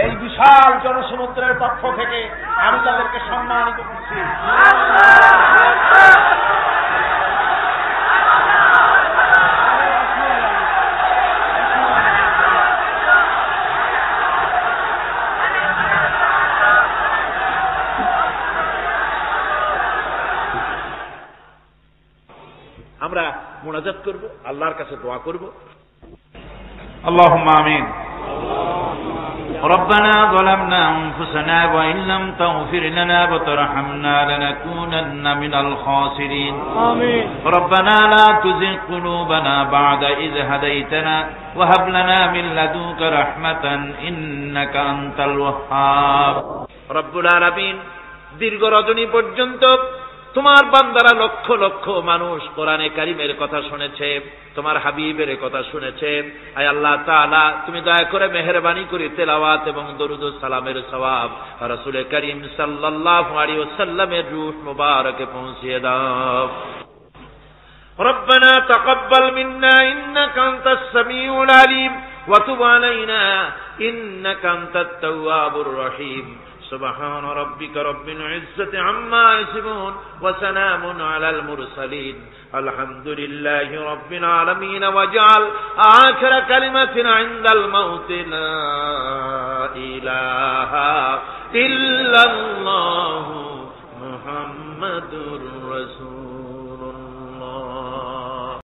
এই বিশাল জনসমুদ্রের পক্ষ থেকে আমি তাদেরকে সম্মানিত করছি। আমরা মুনাজাত করব, আল্লাহর কাছে দোয়া করব। আল্লাহুম্মা আমিন। ربنا ظلمنا أنفسنا وإن لم تغفر لنا وترحمنا لنكونن من الخاسرين. آمين. ربنا لا تزغ قلوبنا بعد إذ هديتنا وهب لنا من لدنك رحمة إنك أنت الوهاب. رب العالمين দীর্ঘ রজনী পর্যন্ত তোমার বান্দারা লক্ষ লক্ষ মানুষ কোরআনে কারিমের কথা শুনেছে, তোমার হাবিবের কথা শুনেছে। আয় আল্লাহ তাআলা, তুমি দয়া করে মেহেরবানি করে তেলাওয়াত এবং দরুদ ও সালামের সওয়াব রাসূল করিম সাল্লাল্লাহু আলাইহি ওয়াসাল্লামের রূহ মুবারকে পৌঁছিয়ে দাও। ربنا تقبل منا إنك أنت السميع العليم وتب علينا إنك أنت التواب الرحيم. سبحان ربك رب العزة عما يصفون وسلام على المرسلين الحمد لله رب العالمين. واجعل آخر كلمة عند الموت لا إله إلا الله محمد رسول